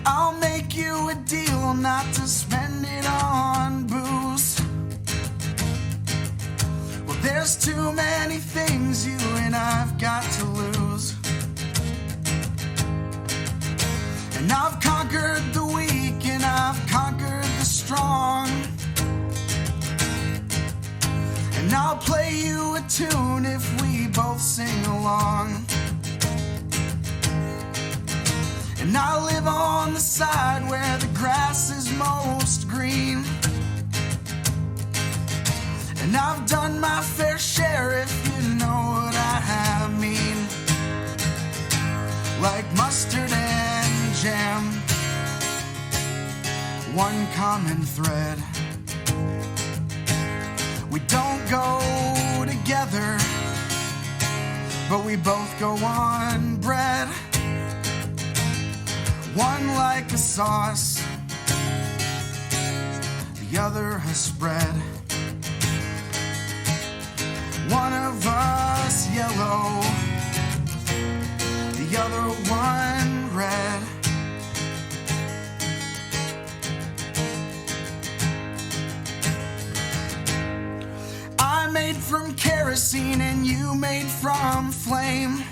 I'll make you a deal not to spend it on booze. Well, there's too many things you and I've got to lose. And I've conquered the weak and I've conquered the strong. And I'll play you a tune if we both sing along. And I live on the side where the grass is most green. And I've done my fair share if you know what I mean. Like mustard and jam, one common thread. We don't go together, but we both go on bread. One like a sauce, the other a spread. One of us yellow, the other one red. I made from kerosene and you made from flame.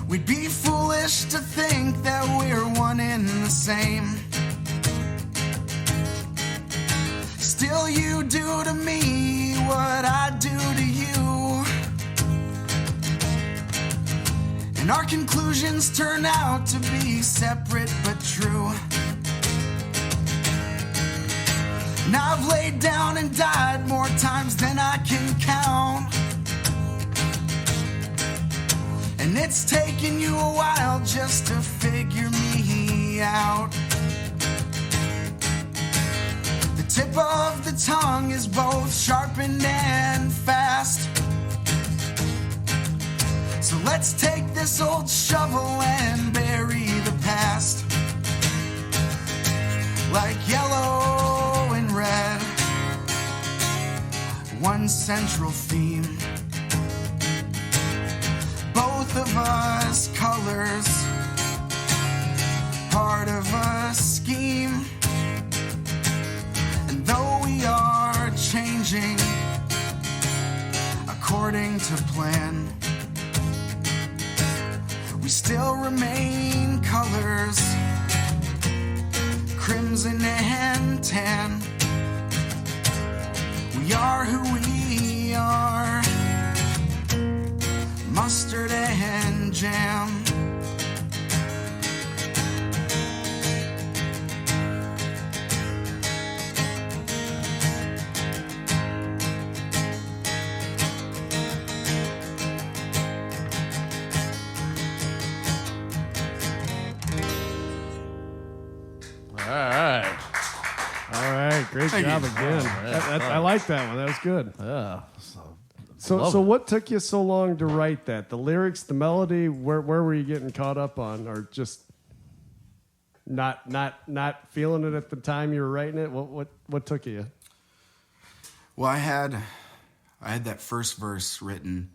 We'd be foolish to think that we're one and the same. Still you do to me what I do to you. And our conclusions turn out to be separate but true. And I've laid down and died more times than I can count. And it's taken you a while just to figure me out. The tip of the tongue is both sharpened and fast. So let's take this old shovel and bury the past. like yellow and red, one central theme. Both of us colors, part of a scheme. And though we are changing according to plan, we still remain colors, crimson and tan. We are who we are, mustard and jam. All right, great Thank job you. again. I like that one. That was good. Yeah. So what took you so long to write that? The lyrics, the melody, where were you getting caught up on, or just not feeling it at the time you were writing it? What took you? Well, I had that first verse written,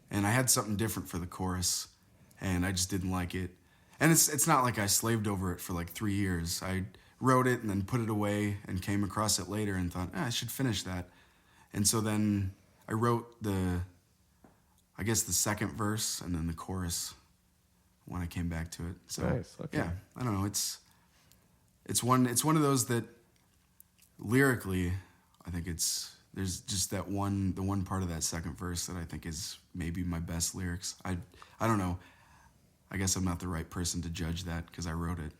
and I had something different for the chorus, and I just didn't like it. And it's not like I slaved over it for like 3 years. I wrote it and then put it away and came across it later and thought, I should finish that. And so then I wrote the second verse and then the chorus when I came back to it. So Nice, okay. yeah, I don't know. It's one of those that lyrically, I think there's just the one part of that second verse that I think is maybe my best lyrics. I don't know. I guess I'm not the right person to judge that because I wrote it.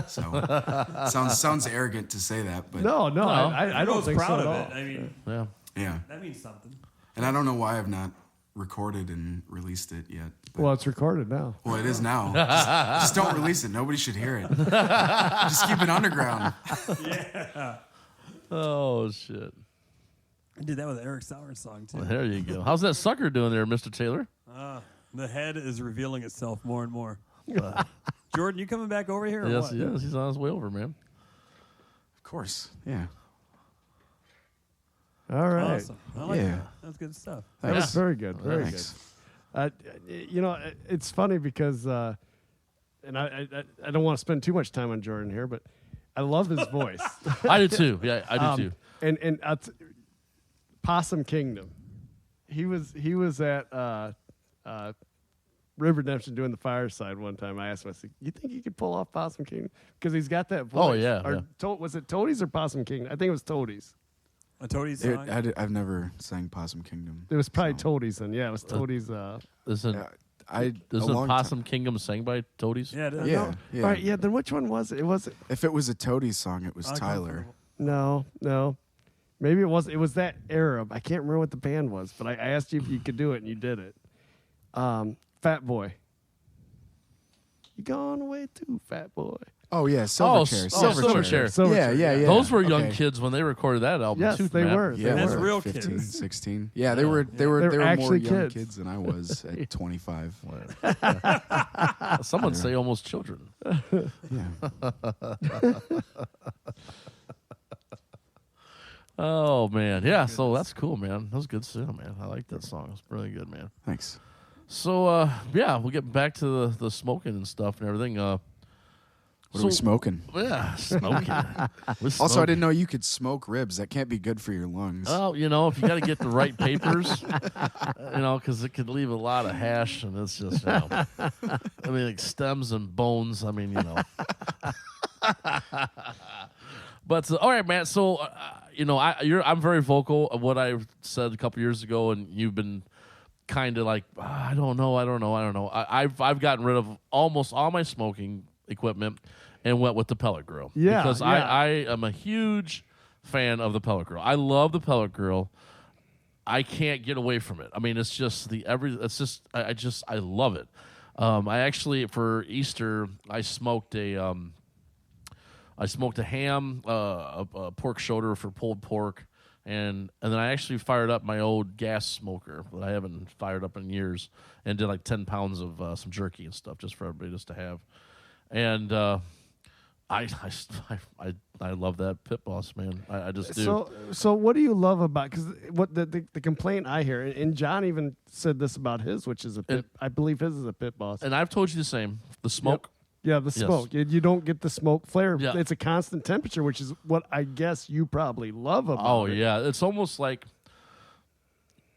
So sounds arrogant to say that, but No, I don't think proud so of at it. all. I mean, yeah. that means something. And I don't know why I've not recorded and released it yet. But, Well, it's recorded now. well, it is now. Just don't release it. Nobody should hear it. Just keep it underground. Oh, shit. I did that with the Eric Sauer song, too. Well, there you go. How's that sucker doing there, Mr. Taylor? The head is revealing itself more and more. Jordan, you coming back over here? Or Yes, what? yes. He's on his way over, man. Of course. Yeah. All right. Awesome. I like Yeah. that. That's good stuff. That was very good. Very Thanks. good. It's funny because, and I don't want to spend too much time on Jordan here, but I love his voice. I do too. Yeah, I do too. And Possum Kingdom. He was at River Redemption doing the fireside one time. I asked him, I said, "You think you could pull off Possum Kingdom?" Because he's got that voice. Oh, yeah, Or yeah. Was it Toadies or Possum Kingdom? I think it was Toadies. A Toadie song? I've never sang Possum Kingdom. It was probably so- Toadies then. Yeah, it was Toadies. Isn't Yeah, a isn't long Possum time- Kingdom sang by Toadies? Yeah, it is. Yeah, yeah. All right, yeah. Then which one was it? It was If it was a Toadies song, it was Uncomfortable. Tyler. no. Maybe it was. It was that Arab. I can't remember what the band was, but I asked you if you could do it, and you did it. Fat Boy. You gone away too, Fat Boy? Oh yeah, Silverchair. Silverchair. Yeah. Those were young Okay. kids when they recorded that album Yes, too. they Matt. were. Yeah, They That's were. real 15, kids. 16. Yeah, they were They're more actually young kids. kids than I was at 25. Some would say almost children. Yeah. Oh man, yeah. So that's cool, man. That was good stuff, man. I like that song. It's really good, man. Thanks. So yeah, we'll get back to the smoking and stuff and everything. What are we smoking? Yeah, smoking. Also, I didn't know you could smoke ribs. That can't be good for your lungs. Oh, if you got to get the right papers, because it could leave a lot of hash, and it's just, I mean, like stems and bones. I mean, But all right, man. So, I'm very vocal of what I said a couple years ago, and you've been kind of like, I don't know. I've gotten rid of almost all my smoking equipment and went with the pellet grill. Yeah, because yeah. I am a huge fan of the pellet grill. I love the pellet grill. I can't get away from it. I mean, it's just I love it. I actually, for Easter, I smoked a ham, a pork shoulder for pulled pork, and then I actually fired up my old gas smoker that I haven't fired up in years, and did like 10 pounds of some jerky and stuff just for everybody just to have. And I love that Pit Boss, man. I just do. So what do you love about? Because what the complaint I hear, and John even said this about his, which is a pit. I believe his is a Pit Boss. And I've told you the same. The smoke. Yeah, the smoke. You don't get the smoke flare. Yeah. It's a constant temperature, which is what I guess you probably love about it. Yeah, it's almost like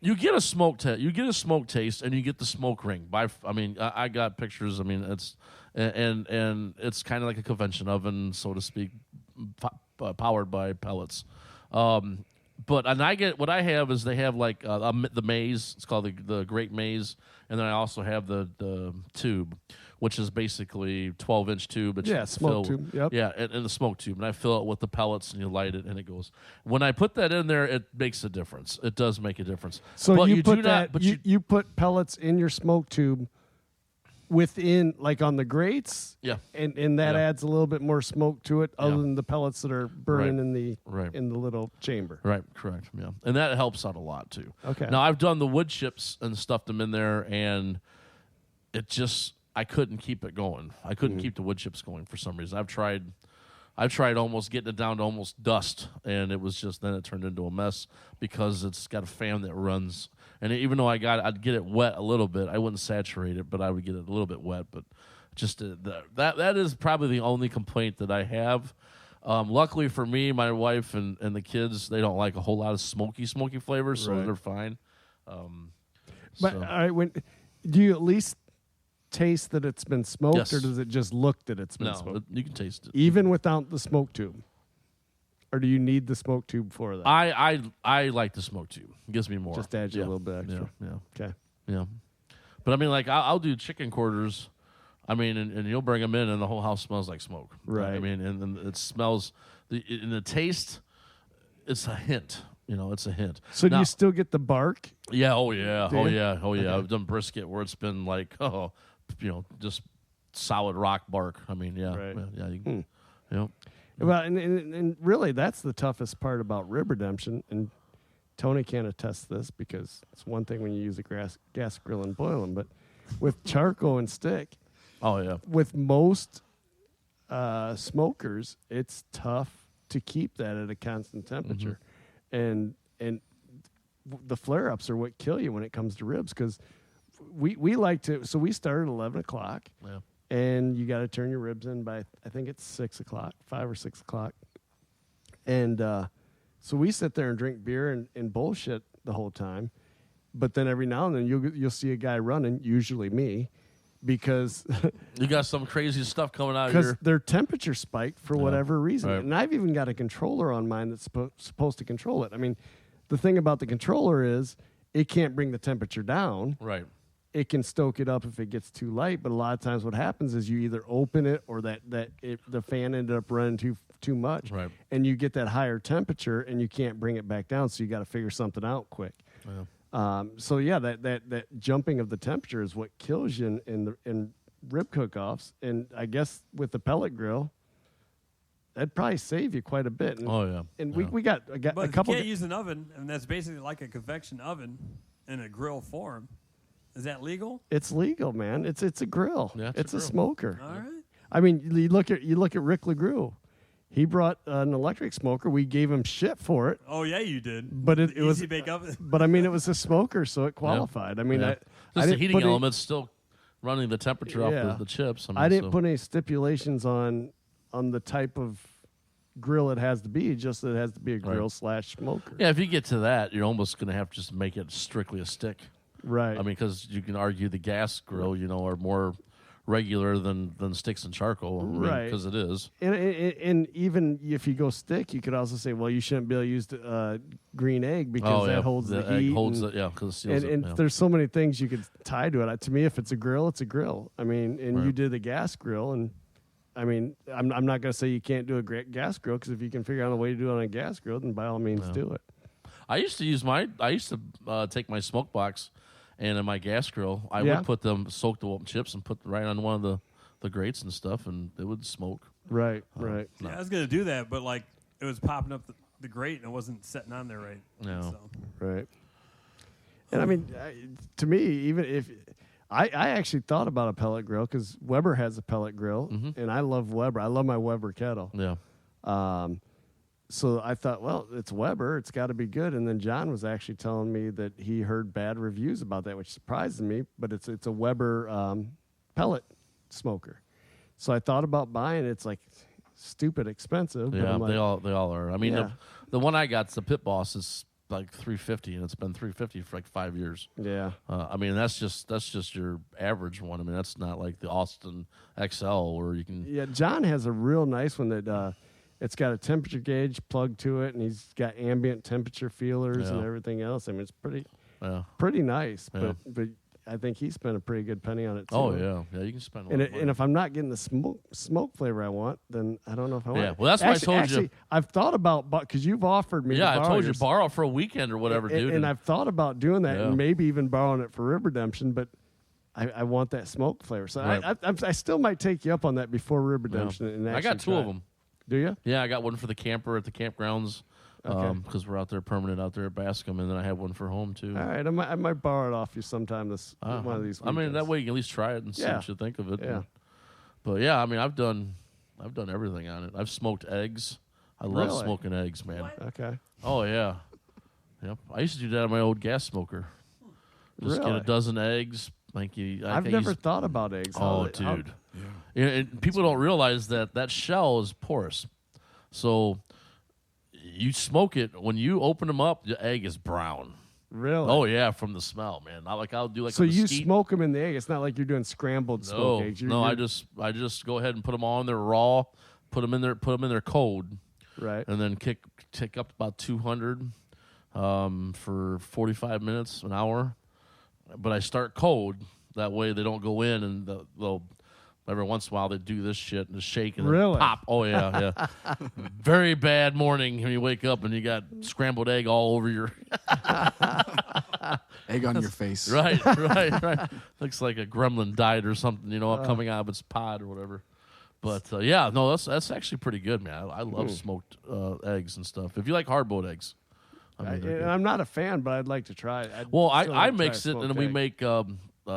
you get a smoke taste, and you get the smoke ring. I got pictures. I mean, it's and it's kind of like a convention oven, so to speak, powered by pellets. But what I have is they have like the maze. It's called the Great Maze, and then I also have the tube, which is basically 12-inch tube. That smoke tube. Yep. Yeah, and the smoke tube, and I fill it with the pellets, and you light it, and it goes. When I put that in there, it makes a difference. It does make a difference. So but you put you put pellets in your smoke tube within, like on the grates. Yeah. And that adds a little bit more smoke to it, other than the pellets that are burning Right. in the little chamber. Right, correct. Yeah, and that helps out a lot too. Okay. Now I've done the wood chips and stuffed them in there, and it just I couldn't keep it going. I couldn't keep the wood chips going for some reason. I've tried almost getting it down to almost dust, and it was just then it turned into a mess because it's got a fan that runs. And even though I'd get it wet a little bit, I wouldn't saturate it, but I would get it a little bit wet. But just that is probably the only complaint that I have. Luckily for me, my wife and the kids, they don't like a whole lot of smoky flavors, so they're fine. But all right, do you at least taste that it's been smoked, Yes. or does it just look that it's been smoked? You can taste it. Even without the smoke tube? Or do you need the smoke tube for that? I like the smoke tube. It gives me more. Just adds you a little bit extra. Yeah. Okay. Yeah. But I mean, like, I'll do chicken quarters. I mean, and you'll bring them in, and the whole house smells like smoke. Right. I mean, and it smells, in the taste, it's a hint. It's a hint. So do Now- you still get the bark? Yeah. Oh, yeah. Do Oh, you? yeah. Oh, yeah. Okay. I've done brisket where it's been like, just solid rock bark. I mean, yeah. Right. Yeah. You know. Well, and really, that's the toughest part about rib redemption. And Tony can't attest this because it's one thing when you use a gas grill and boil them, but with charcoal and stick, Oh, yeah. with most smokers, it's tough to keep that at a constant temperature, and the flare ups are what kill you when it comes to ribs, because we like to. So we start at 11 o'clock. Yeah. And you got to turn your ribs in by, I think it's 6 o'clock, 5 or 6 o'clock. And so we sit there and drink beer and bullshit the whole time. But then every now and then you'll see a guy running, usually me, because You got some crazy stuff coming out of your. their temperature spiked for whatever reason. Right. And I've even got a controller on mine that's supposed to control it. I mean, the thing about the controller is it can't bring the temperature down. Right. It can stoke it up if it gets too light, but a lot of times what happens is you either open it or the fan ended up running too much, Right. and you get that higher temperature and you can't bring it back down, so you got to figure something out quick. Yeah. So yeah, that jumping of the temperature is what kills you in rib cook-offs, and I guess with the pellet grill, that'd probably save you quite a bit. And, Oh, yeah. and Yeah. we got But a if couple. you can't use an oven, and that's basically like a convection oven in a grill form. Is that legal? It's legal, man. It's a grill. Yeah, it's a grill. smoker. All right. I mean, you look at Rick LeGrew. He brought an electric smoker. We gave him shit for it, Oh yeah, you did. but it Easy was. bake oven. But I mean, it was a smoker, so it qualified. I mean, Yeah. I Just the didn't heating put any- element's still running the temperature Yeah. off the chips. I didn't so- put any stipulations on the type of grill it has to be. Just that it has to be a grill / smoker. Yeah, if you get to that, you're almost going to have to just make it strictly a stick. Right. I mean, because you can argue the gas grill, are more regular than sticks and charcoal. Right. Because it is. and even if you go stick, you could also say, well, you shouldn't be able to use green egg because that holds the egg heat. holds and, it, because it seals and it. Yeah. there's so many things you could tie to it. To me, if it's a grill, it's a grill. I mean, and you Right. did the gas grill, and I mean, I'm not going to say you can't do a gas grill, because if you can figure out a way to do it on a gas grill, then by all means do it. I used to take my smoke box and in my gas grill, I Yeah. would put them, soak the chips and put right on one of the grates and stuff, and it would smoke. Right, right. Yeah, I was gonna do that, but like it was popping up the grate and it wasn't setting on there right. No. So. Right. And I mean, to me, even if I actually thought about a pellet grill because Weber has a pellet grill, and I love Weber. I love my Weber kettle. Yeah. So I thought, well, it's Weber. It's got to be good. And then John was actually telling me that he heard bad reviews about that, which surprised me. But it's a Weber pellet smoker. So I thought about buying it. It's like stupid expensive. But Yeah, I'm like, they all are. I mean, Yeah. the one I got's the Pit Boss is like $350, and it's been $350 for like 5 years. yeah. I mean, that's just your average one. I mean, that's not like the Austin XL where you can. Yeah, John has a real nice one that it's got a temperature gauge plugged to it, and he's got ambient temperature feelers and Yeah. everything else. I mean, it's Yeah. pretty nice. Yeah. But I think he spent a pretty good penny on it too. Oh yeah, you can spend. A lot of money. And if I'm not getting the smoke flavor I want, then I don't know if I want. Yeah, it. well, that's why I told you- Actually, I've thought about because you've offered me. Yeah, to I borrow told you yours. borrow for a weekend or whatever, dude. And I've thought about doing that Yeah. and maybe even borrowing it for Rib Redemption, but I want that smoke flavor. So Right. I still might take you up on that before Rib Yeah. Redemption. And I got actually two try of it. them. Do you? Yeah, I got one for the camper at the campgrounds Okay. because we're out there permanent out there at Bascom, and then I have one for home too. All right, I might borrow it off you sometime one of these. I mean, that weekends. way you can at least try it and see Yeah. what you think of it. Yeah. But yeah, I mean, I've done everything on it. I've smoked eggs. I love Really? smoking eggs, man. Okay. Oh yeah, yep. I used to do that on my old gas smoker. Just get Really? a dozen eggs. Like I've never thought about eggs. Oh, How- dude. Yeah, and people don't realize that shell is porous. So you smoke it, when you open them up, the egg is brown. Really? Oh yeah, from the smell, man. I'll do like So a you mesquite. smoke them in the egg. It's not like you're doing scrambled smoked eggs. No, I just go ahead and put them on there raw, put them in their cold, right. and then take up about 200 for 45 minutes, an hour. But I start cold. That way they don't go in and they'll every once in a while they do this shit and just shake and then Really? pop. Oh yeah, yeah. Very bad morning when you wake up and you got scrambled egg all over your Egg on your face. right. Looks like a gremlin died or something, coming out of its pod or whatever. But yeah, no, that's actually pretty good, man. I love smoked eggs and stuff. If you like hard boiled eggs, I mean, they're good. I'm not a fan, but I'd like to try it. Well, I'd still I like to try mix it and smoked we egg. make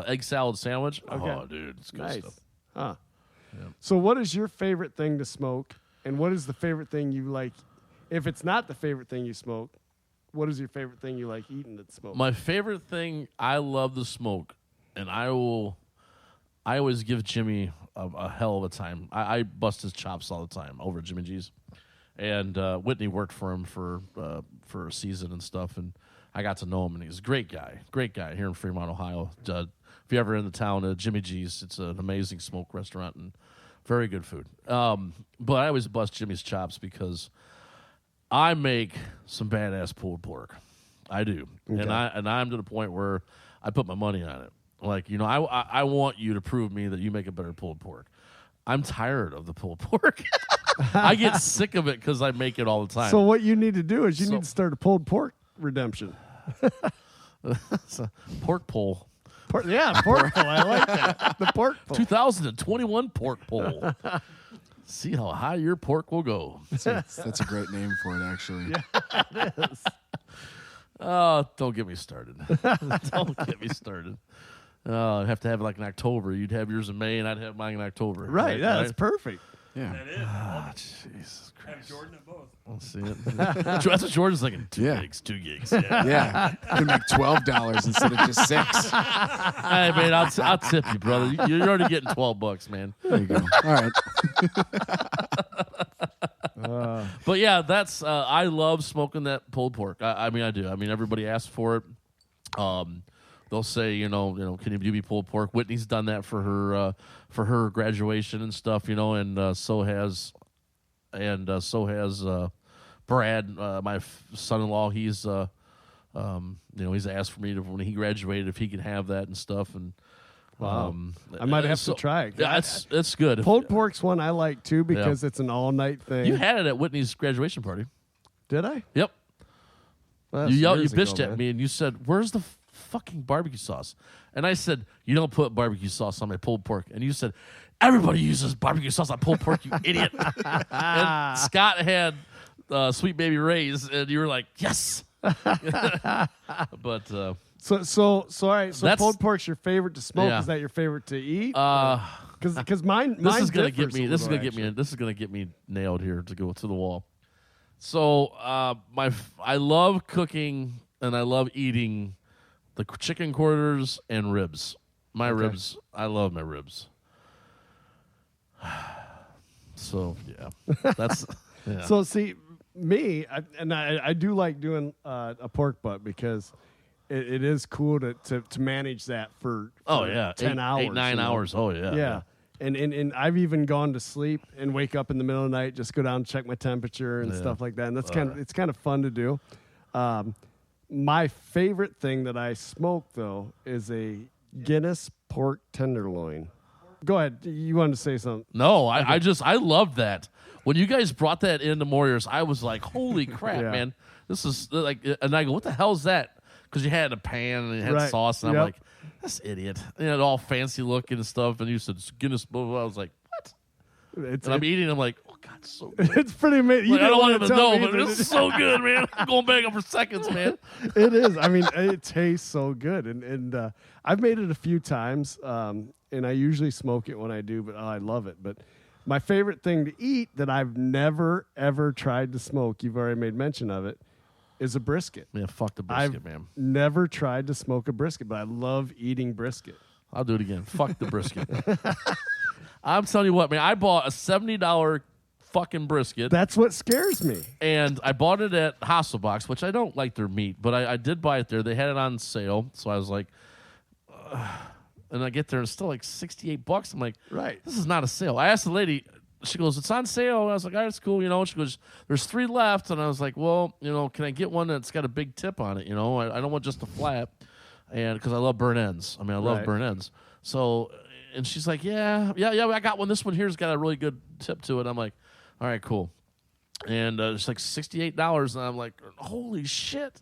egg salad sandwich. Okay. Oh, dude, it's good Nice. stuff. Huh. So what is your favorite thing to smoke, and what is the favorite thing you like? If it's not the favorite thing you smoke, what is your favorite thing you like eating that's smoked? My favorite thing, I love the smoke, and I always give Jimmy a hell of a time. I bust his chops all the time over at Jimmy G's, and Whitney worked for him for a season and stuff, and I got to know him, and he's a great guy here in Fremont, Ohio. If you're ever in the town, Jimmy G's, it's an amazing smoke restaurant and very good food. But I always bust Jimmy's chops because I make some badass pulled pork. I do, Okay. and I'm to the point where I put my money on it. Like, I want you to prove me that you make a better pulled pork. I'm tired of the pulled pork. I get sick of it because I make it all the time. So what you need to do is you So- need to start a pulled pork redemption. It's a pork pull. Pork pull. I like that. The pork pull. 2021 pork pull. See how high your pork will go. That's a great name for it, actually. Oh, don't get me started. Don't get me started. I'd have to have it like in October. You'd have yours in May, and I'd have mine in October. Right. Yeah, that's perfect. Yeah. That is. Ah, Jesus Have Christ. Jordan at both. I'll see it. That's what Jordan's thinking. Two Yeah. gigs. Yeah. Yeah. You can make $12 instead of just $6. Hey, man, I'll tip you, brother. You're already getting $12, man. There you go. All right. But yeah, that's I love smoking that pulled pork. I mean, I do. I mean, everybody asks for it. They'll say, can you do me pulled pork? Whitney's done that for her graduation and stuff, and so has Brad, my son-in-law. He's he's asked for me to, when he graduated, if he could have that and stuff. And Wow. I might have to try it. Yeah, it's good. Pulled pork's one I like too because it's an all-night thing. You had it at Whitney's graduation party. Did I? Yep. Well, You that's years ago, bitched at man. me and you said, "Where's the fucking barbecue sauce?" And I said, "You don't put barbecue sauce on my pulled pork." And you said, "Everybody uses barbecue sauce on pulled pork, you idiot." And Scott had Sweet Baby Ray's, and you were like, "Yes." But So all right. So That's- pulled pork's your favorite to smoke. Yeah. Is that your favorite to eat? Because This is gonna get me. This is gonna get actually. me. This is gonna get me nailed here to go to the wall. So I love cooking and I love eating the chicken quarters and ribs. My ribs. I love my ribs. So yeah, that's yeah. So see, me, I do like doing a pork butt because it is cool to manage that for oh yeah, 10 hours, 9 hours. Oh yeah, Yeah. And I've even gone to sleep and wake up in the middle of the night, just go down and check my temperature and stuff like that. And that's it's kind of fun to do. My favorite thing that I smoke though is a Guinness pork tenderloin. Go ahead. You wanted to say something? No, I loved that. When you guys brought that into Warriors, I was like, holy crap, Yeah. man. This is like, and I go, what the hell is that? Because you had a pan and it had Right. sauce, and Yep. I'm like, that's idiot. And it all fancy looking and stuff. And you said Guinness, blah, blah, blah. I was like, what? It's, And I'm eating, I'm like, oh, God, it's so good. it's pretty amazing. You Like, I didn't don't want want him to to tell know, me but either. it's so good, man. I'm going back up for seconds, man. It is. I mean, it tastes so good, and I've made it a few times, and I usually smoke it when I do, but I love it. But my favorite thing to eat that I've never ever tried to smoke, you've already made mention of it, is a brisket. Yeah, fuck the brisket, I've man. never tried to smoke a brisket, but I love eating brisket. I'll do it again. Fuck the brisket. I'm telling you what, man. I bought a $70 fucking brisket. That's what scares me. And I bought it at Hasselbox, which I don't like their meat, but I did buy it there. They had it on sale, so I was like, and I get there and it's still like $68. I'm like, Right. this is not a sale. I asked the lady, she goes, it's on sale. And I was like, all right, it's cool, you know. She goes, there's 3 left, and I was like, well, you know, can I get one that's got a big tip on it? You know, I don't want just a flat, and because I love burnt ends. I mean, I love Right. burnt ends. So, and she's like, yeah, I got one. This one here's got a really good tip to it. I'm like, all right, cool. And it's like $68, and I'm like, holy shit.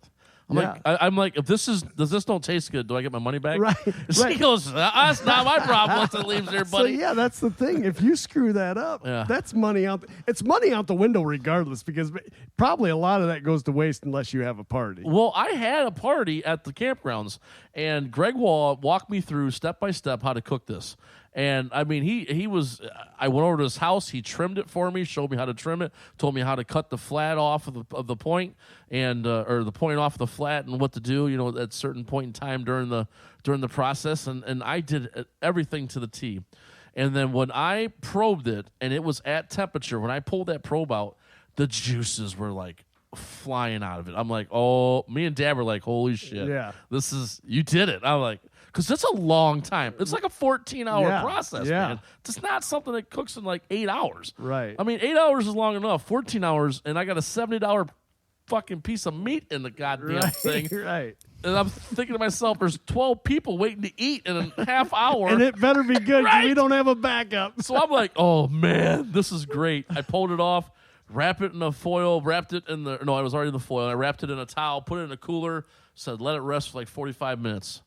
I'm like, if does this don't taste good? Do I get my money back? Right, She right. goes, that's not my problem once it leaves there, So buddy. yeah, that's the thing. If you screw that up, Yeah. that's money out. It's money out the window regardless, because probably a lot of that goes to waste unless you have a party. Well, I had a party at the campgrounds, and Greg Wall walked me through step by step how to cook this. And I mean, he was. I went over to his house. He trimmed it for me, showed me how to trim it, told me how to cut the flat off of the point, and or the point off the flat, and what to do. You know, at a certain point in time during the process, and I did everything to the T. And then when I probed it, and it was at temperature, when I pulled that probe out, the juices were like flying out of it. I'm like, oh, me and Dad were like, holy shit. Yeah. You did it. I'm like, because it's a long time. It's like a 14-hour Yeah, process, yeah. man. It's not something that cooks in like 8 hours. Right. I mean, 8 hours is long enough. 14 hours, and I got a $70 fucking piece of meat in the goddamn thing. Right. And I'm thinking to myself, there's 12 people waiting to eat in a half hour. And it better be good. 'Cause Right. we don't have a backup. So I'm like, oh, man, this is great. I pulled it off, wrapped it in a foil, wrapped it in I was already in the foil. I wrapped it in a towel, put it in a cooler, said let it rest for like 45 minutes.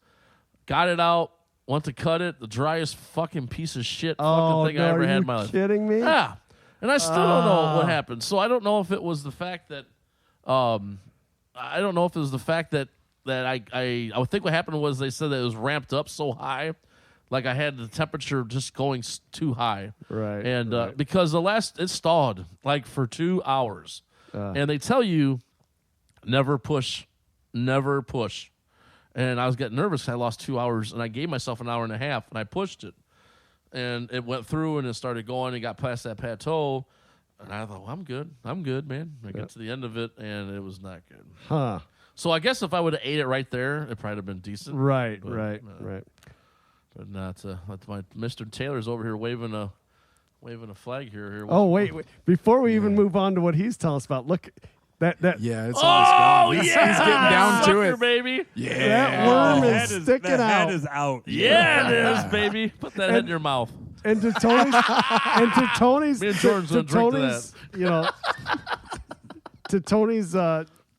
Got it out, went to cut it, the driest fucking piece of shit fucking thing I ever are had you in my life. kidding me? Yeah. And I still don't know what happened. So I don't know if it was the fact that I don't know if it was the fact that I would think what happened was they said that it was ramped up so high, like I had the temperature just going too high. Right, And right. because it stalled like for 2 hours. And they tell you never push. And I was getting nervous. I lost 2 hours, and I gave myself an hour and a half, and I pushed it. And it went through, and it started going, and got past that plateau. And I thought, well, I'm good, man. I got to the end of it, and it was not good. Huh. So I guess if I would have ate it right there, it probably would have been decent. Right, But, right, right. But not. My Mr. Taylor's over here waving a flag here. Oh, wait. Before we even move on to what he's telling us about, look, that Yeah, it's Oh, almost gone. yeah! He's getting down to Sucker, it. baby. Yeah. that worm The is head sticking the out. head is out. Yeah, it is, baby. Put that head in your mouth. And to Tony's, Me and Jordan's gonna drink to Tony's, you know, to Tony's,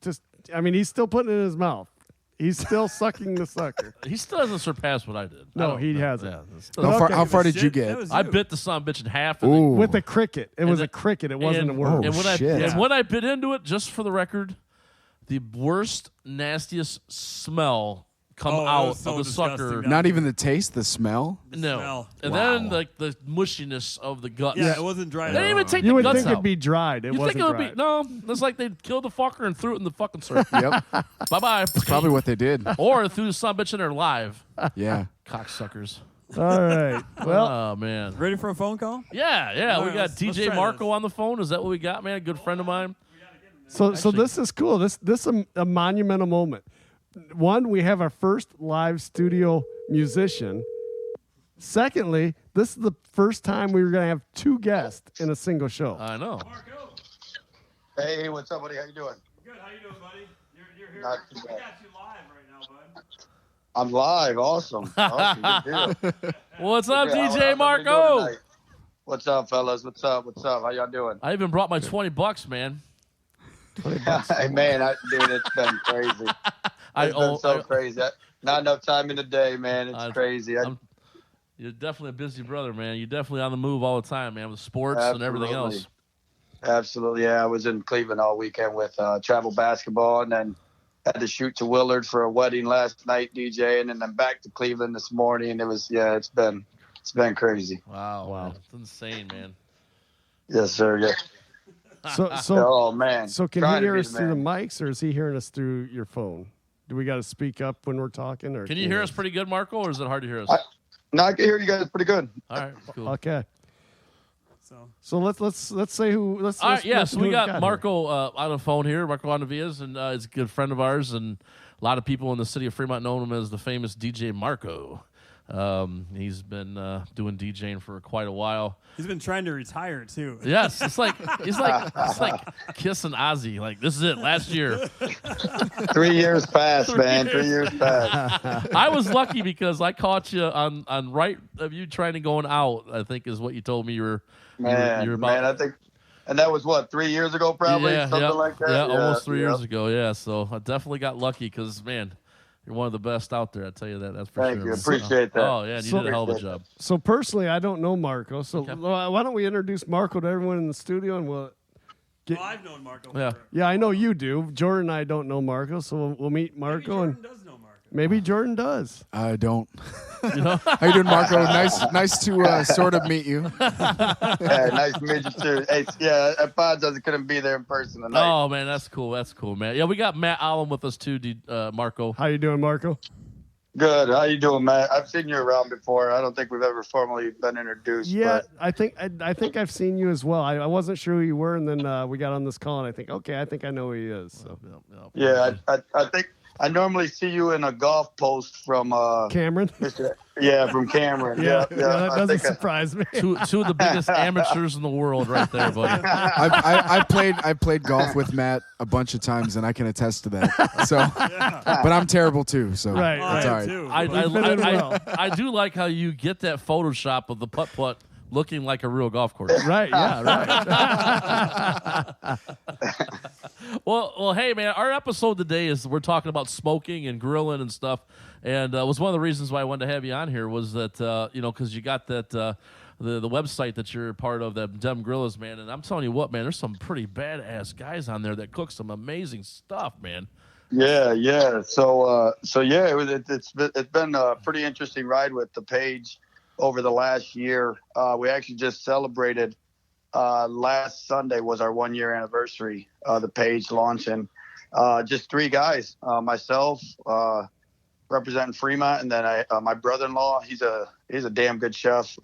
just, I mean, he's still putting it in his mouth. He's still sucking the sucker. He still hasn't surpassed what I did. No, I don't- he hasn't. Yeah, it's still- But How far okay. did you That get? was I you. bit the son of a bitch in half. And Ooh. With a cricket. It was And a cricket. It wasn't a and, worm. Oh, and when shit. and when I bit into it, just for the record, the worst, nastiest smell come Oh, that out was so of the disgusting, sucker. man. Not even the taste, the smell. No, smell. and then like the mushiness of the guts. Yeah, it wasn't dry. They didn't even take You the would guts think out. it'd be dried. It You wasn't think it would dried. be no? It's like they killed the fucker and threw it in the fucking surf. Yep. Bye bye. Probably what they did. Or threw the son of a bitch in there live. Yeah. Cocksuckers. All right. Well, Oh man. Ready for a phone call? Yeah. All We right, got let's DJ try Marco this. on the phone. Is that what we got, man? A good friend of mine. so Actually- this is cool. This a monumental moment. One, we have our first live studio musician. Secondly, this is the first time we were going to have two guests in a single show. I know. Marco. Hey, what's up, buddy? How you doing? Good. How you doing, buddy? You're here. Not too We bad. got you live right now, bud. I'm live. Awesome. Awesome. Good deal. What's up, Good. How- DJ how's everybody Marco? doing tonight? What's up, fellas? What's up? What's up? How y'all doing? I even brought my $20, man. Hey, man, dude, it's been crazy. I It's been so crazy. Not enough time in the day, man. It's crazy. You're definitely a busy brother, man. You're definitely on the move all the time, man, with sports and everything Absolutely. else. Absolutely. Yeah, I was in Cleveland all weekend with travel basketball, and then had to shoot to Willard for a wedding last night, DJing, and then back to Cleveland this morning. It was, it's been crazy. Wow. Man. It's insane, man. Yes, sir. Yeah. So Oh man. so can Trying he to hear be us the through the man. mics, or is he hearing us through your phone? Do we got to speak up when we're talking, or Can you hear us pretty good, Marco, or is it hard to hear us? No, I can hear you guys pretty good. All right, cool. Okay. So So let's say who. Let's. All right, let's- yeah. let's So who we got here. Marco on the phone here, Marco Anavias, and he's a good friend of ours, and a lot of people in the city of Fremont know him as the famous DJ Marco. He's been doing DJing for quite a while. he's been trying to retire too. Yes, it's like it's like kissing Ozzy. Like this is it. Last year, 3 years passed, man. 3 years passed. I was lucky because I caught you on right of you trying to going out. I think is what you told me you were. Man, you were about, man, I think, and that was what, 3 years ago, probably something like that. Yeah, almost 3 years ago. Yeah, so I definitely got lucky because man, you're one of the best out there. I tell you that. That's for Thank sure. you. Appreciate that. Oh yeah, and you So- did a hell of a job. So personally, I don't know Marco. So Okay. why don't we introduce Marco to everyone in the studio, and we'll. Well, I've known Marco. Yeah. forever. Yeah, I know you do. Jordan and I don't know Marco, so we'll meet Maybe Marco, Jordan and does know Marco. maybe Jordan does. I don't. You know? How you doing, Marco? Nice to sort of meet you. Yeah, nice to meet you too. Hey, yeah, I apologize I couldn't be there in person tonight. Oh man, that's cool. That's cool, man. Yeah, we got Matt Allen with us too, Marco. How you doing, Marco? Good. How you doing, Matt? I've seen you around before. I don't think we've ever formally been introduced. Yeah, but I think I've seen you as well. I wasn't sure who you were, and then we got on this call, and I think, okay, I think I know who he is. So. yeah, I think I normally see you in a golf post from Cameron. from Cameron. Yeah, Yeah, that I doesn't think surprise me. Two of the biggest amateurs in the world, right there, buddy. I played golf with Matt a bunch of times, and I can attest to that. So, but I'm terrible too. So Right, Oh, it's I all am right. too. I, fit in well. I do like how you get that Photoshop of the putt looking like a real golf course. Right, yeah, right. Well, hey, man, our episode today is we're talking about smoking and grilling and stuff, and was one of the reasons why I wanted to have you on here was that because you got that the website that you're part of, that Dem Grillas, man, and I'm telling you what, man, there's some pretty badass guys on there that cook some amazing stuff, man. Yeah. So it's been a pretty interesting ride with the page over the last year. We actually just celebrated last Sunday was our 1 year anniversary of the page launching. Just three guys, myself, representing Fremont, and then my brother-in-law. He's a damn good chef.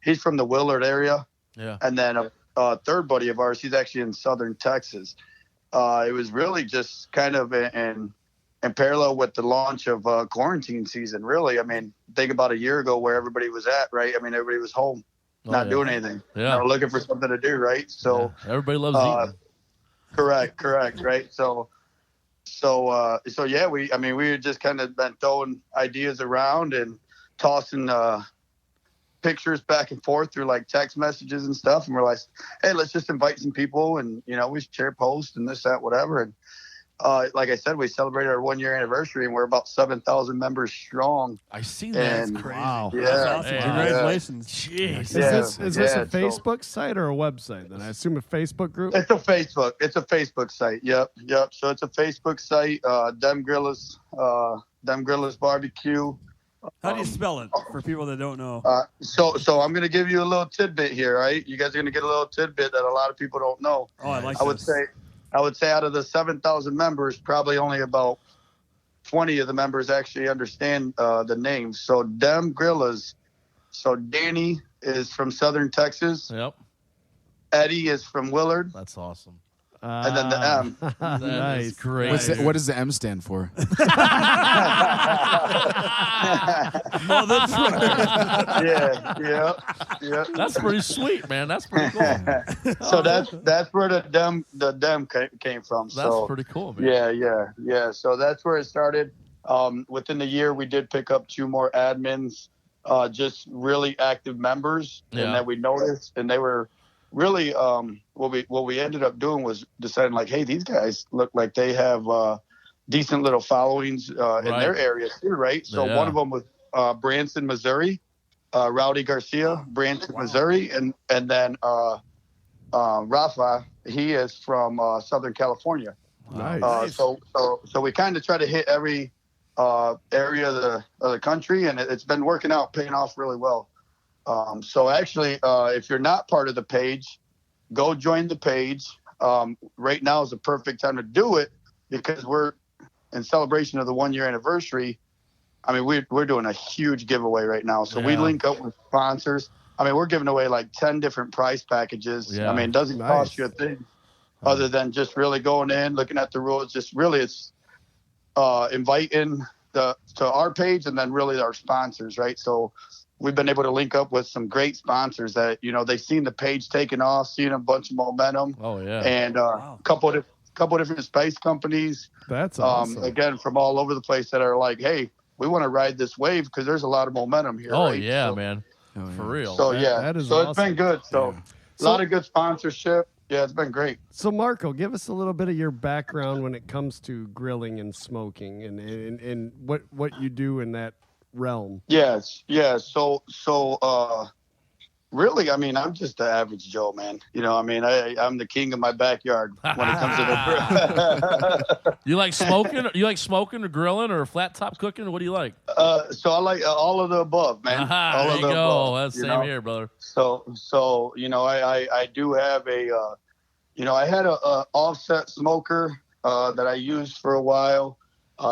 He's from the Willard area, Yeah. and then a third buddy of ours. He's actually in southern Texas. It was really just kind of in parallel with the launch of quarantine season. Really, I mean, think about a year ago where everybody was at, right? I mean, everybody was home, not yeah. doing anything, Yeah. looking for something to do, right? So. Yeah. Everybody loves eating. Correct, right? So yeah, we had just kind of been throwing ideas around and tossing pictures back and forth through like text messages and stuff, and we're like, hey, let's just invite some people, and we share posts and this, that, whatever, and like I said, we celebrated our 1 year anniversary, and we're about 7,000 members strong. I see that. And That's crazy. Wow. Yeah, That's awesome. Yeah. Congratulations. Jeez. Is this a so- Facebook site or a website? Then I assume a Facebook group. It's a Facebook. It's a Facebook site. Yep. So it's a Facebook site. Dem Grillas Barbecue. How do you spell it for people that don't know? So I'm gonna give you a little tidbit here, right? You guys are gonna get a little tidbit that a lot of people don't know. Oh, I like I would say out of the 7,000 members, probably only about 20 of the members actually understand the name. So Dem Grillas. So Danny is from Southern Texas. Yep. Eddie is from Willard. That's awesome. And then the M. That Nice. is great. What does the M stand for? Yeah. That's pretty sweet, man. That's pretty cool. So that's where the Dem came from. That's So pretty cool, man. yeah. So that's where it started. Within the year, we did pick up 2 more admins, just really active members, Yeah. and that we noticed, and they were really what we ended up doing was deciding like, hey, these guys look like they have decent little followings in their area too, right? So Yeah. one of them was Branson, Missouri, Rowdy Garcia, Branson, Missouri, and then Rafa, he is from Southern California. Nice. So we kind of try to hit every area of the country, and it's been working out, paying off really well. So actually, if you're not part of the page, go join the page. Right now is the perfect time to do it because we're in celebration of the 1 year anniversary. I mean, we're doing a huge giveaway right now. So we Yeah. link up with sponsors. I mean, we're giving away like 10 different prize packages. Yeah. I mean, it doesn't cost you a thing other than just really going in, looking at the rules. Just really, it's inviting to our page and then really our sponsors, right? So we've been able to link up with some great sponsors that, they've seen the page taking off, seen a bunch of momentum, Oh, yeah. and Wow. couple of different spice companies, That's awesome. again, from all over the place that are like, hey, we want to ride this wave because there's a lot of momentum here. Oh, right? yeah, So- man. Oh, yeah. For real. So that is so it's awesome. been good. So a lot of good sponsorship. Yeah, it's been great. So Marco, give us a little bit of your background when it comes to grilling and smoking, and what you do in that realm. Yes. So really, I mean, I'm just the average Joe, man. I'm the king of my backyard when it comes to the You like smoking? You like smoking or grilling or flat top cooking? What do you like? So I like all of the above, man. All There of you the go. above, That's you same know? here, brother. So I do have I had a offset smoker that I used for a while.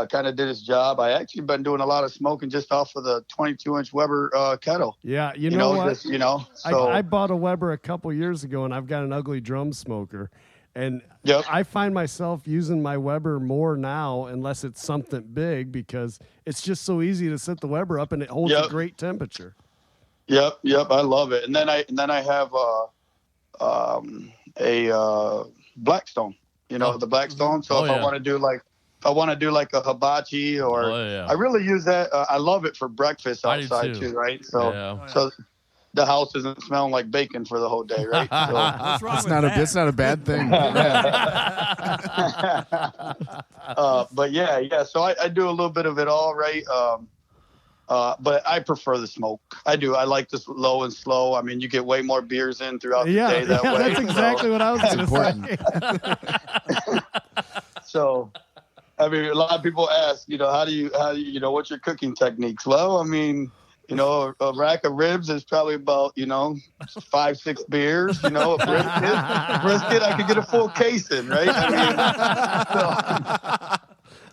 Kind of did its job. I actually been doing a lot of smoking just off of the 22-inch Weber kettle. Yeah, you know what? So I bought a Weber a couple years ago, and I've got an ugly drum smoker. And Yep. I find myself using my Weber more now, unless it's something big, because it's just so easy to set the Weber up, and it holds a Yep. great temperature. Yep, I love it. And then I have a Blackstone. The Blackstone. So Oh, if yeah. I want to do like a hibachi, or Oh, yeah. I really use that. I love it for breakfast I do outside too. too, right? So Yeah. so the house isn't smelling like bacon for the whole day, right? So, What's wrong with that? It's not a bad thing. but yeah. So I do a little bit of it all, right? But I prefer the smoke. I do. I like this low and slow. I mean, you get way more beers in throughout the day that way. That's exactly what I was going to say. So, I mean, a lot of people ask, how do you, what's your cooking techniques? Well, I mean, a rack of ribs is probably about, 5-6 beers. A brisket, I could get a full case in, right?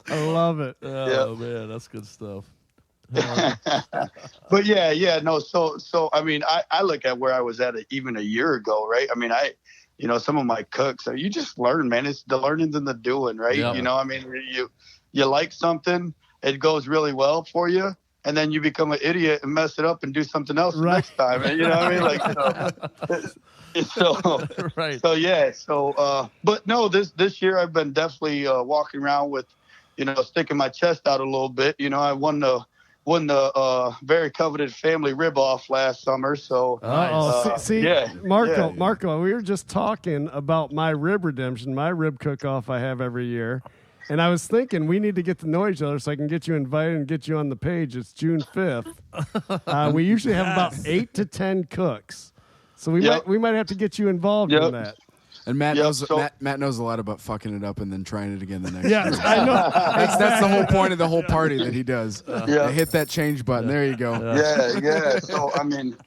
I I love it. Oh, man, that's good stuff. but yeah, no. So I mean, I look at where I was at even a year ago, right? I mean, some of my cooks, you just learn, man. It's the learning's in the doing, right? Yeah. I mean, you like something, it goes really well for you, and then you become an idiot and mess it up and do something else the next time. And, you know what I mean? Like, so Right. So yeah. So but no, this year I've been definitely walking around with, sticking my chest out a little bit. I won the very coveted family rib off last summer. So See, yeah, Marco, we were just talking about my rib redemption, my rib cook-off I have every year. And I was thinking we need to get to know each other so I can get you invited and get you on the page. It's June 5th. We usually have about 8 to 10 cooks. So we might have to get you involved in that. And Matt Yep, knows so- Matt knows a lot about fucking it up and then trying it again the next Yeah, year. I know. That's the whole point of the whole party that he does. Yeah. Hit that change button. There you go. Yeah. So I mean,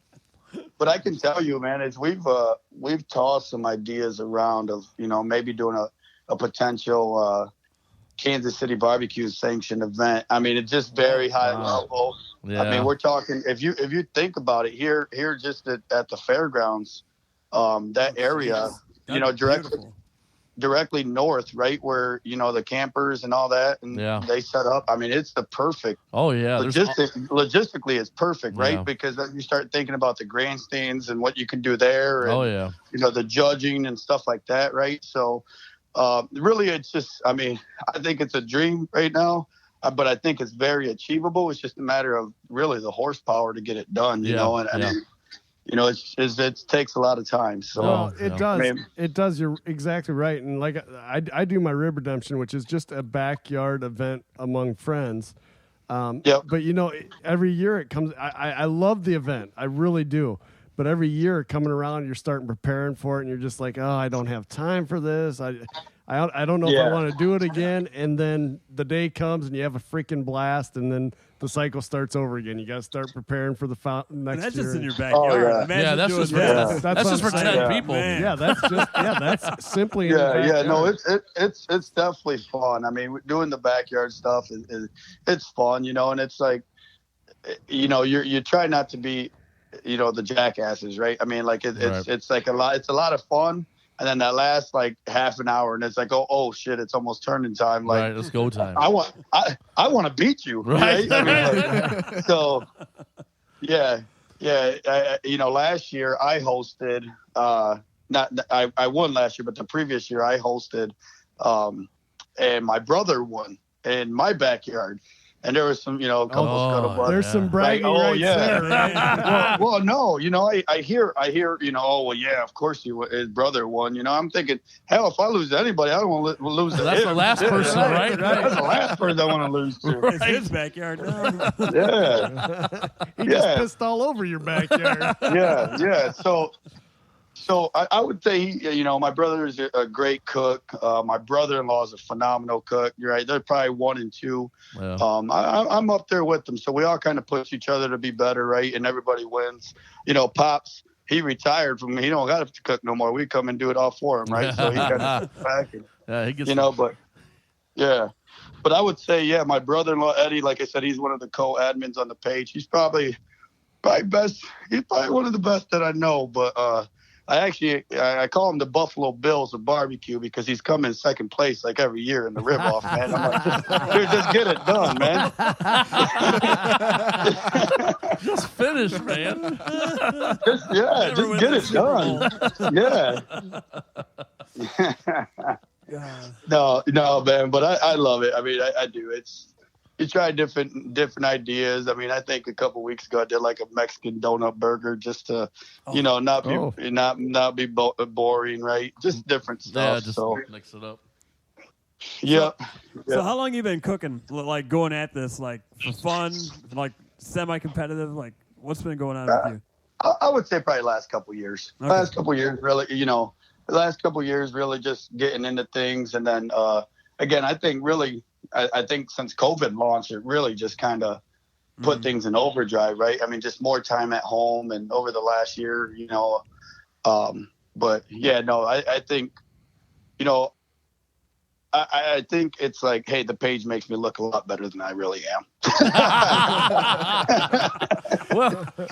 but I can tell you, man, is we've tossed some ideas around of maybe doing a potential Kansas City barbecue sanctioned event. I mean, it's just very high level. Yeah. I mean, we're talking if you think about it here just at the fairgrounds, that area, directly north, right where the campers and all that, and they set up. I mean, it's the perfect. Oh yeah, logistically, it's perfect, right? Yeah. Because then you start thinking about the grandstands and what you can do there. And, the judging and stuff like that, right? So, really, it's just. I mean, I think it's a dream right now, but I think it's very achievable. It's just a matter of really the horsepower to get it done. You know, and I mean. It takes a lot of time. So it does. It does. You're exactly right. And like I do my rib redemption, which is just a backyard event among friends. But every year it comes. I love the event. I really do. But every year coming around, you're starting preparing for it, and you're just like, oh, I don't have time for this. I don't know if I want to do it again. And then the day comes, and you have a freaking blast, and then the cycle starts over again. You got to start preparing for the next that's year. just in your backyard. That's just for 10 people. Man. Yeah, that's simply. No, it's definitely fun. I mean, doing the backyard stuff it's fun, and it's like, you try not to be, the jackasses, right? I mean, like it's like it's a lot of fun. And then that last like half an hour, and it's like, oh shit, it's almost turning time. Like, right, let's go time. I want to beat you, right? I mean, so, yeah. Last year I hosted. I won last year, but the previous year I hosted, and my brother won in my backyard. And there was some, a couple scuttlebutt. There's some bragging there. Right? well, no, I hear, of course his brother won. I'm thinking, hell, if I lose to anybody, I don't want to lose to That's him. the last person, right? That's the last person I want to lose to. It's his backyard. He just pissed all over your backyard. Yeah. So I would say, my brother is a great cook. My brother-in-law is a phenomenal cook. You're right. They're probably 1 and 2. Yeah. I'm up there with them. So we all kind of push each other to be better, right? And everybody wins. Pops, he retired from me. He don't got to cook no more. We come and do it all for him, right? So he got to back. And, he gets But I would say, my brother-in-law, Eddie, like I said, he's one of the co-admins on the page. He's probably best. He's probably one of the best that I know. But I call him the Buffalo Bills of barbecue because he's come in second place like every year in the rib off, man. I'm like, dude, just get it done, man. Just finish, man. Just get it done. No, man, but I love it. I mean, I do. You try different ideas. I mean, I think a couple weeks ago I did like a Mexican donut burger just to, not be boring, right? Just different stuff. Yeah, just mix it up. Yep. So how long you been cooking? Like going at this, like for fun, like semi-competitive? Like what's been going on with you? I would say probably last couple years. Okay. Last couple years, really. The last couple years, really just getting into things, and then again, I think really. I think since COVID launched, it really just kind of put things in overdrive, right? I mean, just more time at home and over the last year, but yeah, no, I think, I think it's like, hey, the page makes me look a lot better than I really am.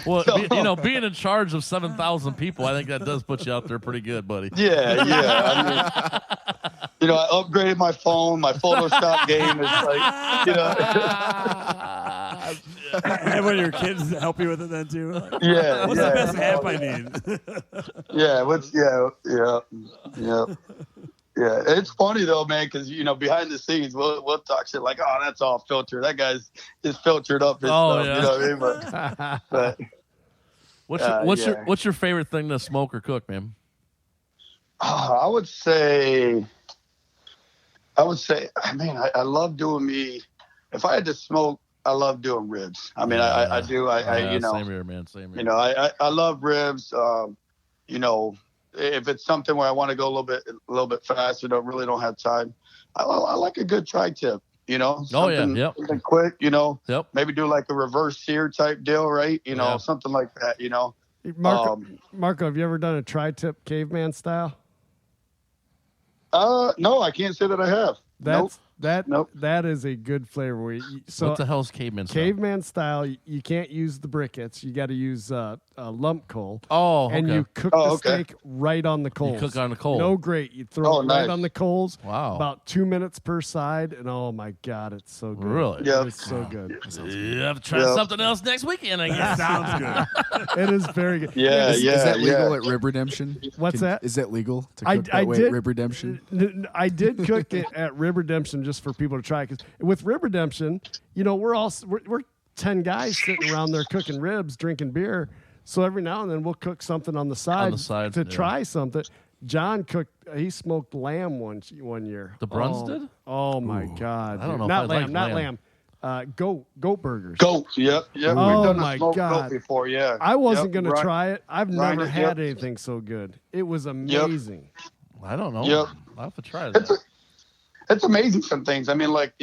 well, being in charge of 7,000 people, I think that does put you out there pretty good, buddy. Yeah. I mean, I upgraded my phone. My Photoshop game is like, And when your kids help you with it then too? Like, yeah. What's the best app I need? Yeah, it's funny though, man, because behind the scenes we'll talk shit like, oh, that's all filtered. That guy's just filtered up his stuff. Yeah. You know what I mean? But what's your favorite thing to smoke or cook, man? I would say I would say, I love doing me. If I had to smoke, I love doing ribs. I mean, I do. Yeah, same here, man. Same here. I love ribs. If it's something where I want to go a little bit faster, don't have time. I like a good tri-tip. Something quick. Yep. Maybe do like a reverse sear type deal, right? Something like that. Marco, have you ever done a tri-tip caveman style? No, I can't say that I have. That is a good flavor. So what the hell is caveman style? Caveman style, you can't use the briquettes. You got to use lump coal. Oh, okay. And you cook the steak right on the coals. You cook on the coal. No grate. You throw it right on the coals. Wow. About 2 minutes per side, and oh my God, it's so good. Really? Yeah. It's so good. You have to try something else next weekend, I guess. Sounds good. It is very good. Yeah, Is that legal at Rib Redemption? What's that? Is that legal to cook that way at Rib Redemption? I did cook it at Rib Redemption just for people to try. Because with Rib Redemption, we're 10 guys sitting around there cooking ribs, drinking beer. So every now and then we'll cook something on the side, try something. John cooked. He smoked lamb one year. The Bruns did? Oh my God! I don't know. Not if I lamb. like Not lamb. Goat burgers. Goat. Yep. Oh, We've done my a smoked God. goat before. Yeah. I wasn't going to Right. try it. I've Right, never had yep. anything so good. It was amazing. I don't know. Yep. I'll have to try that. It's amazing. Some things. I mean, like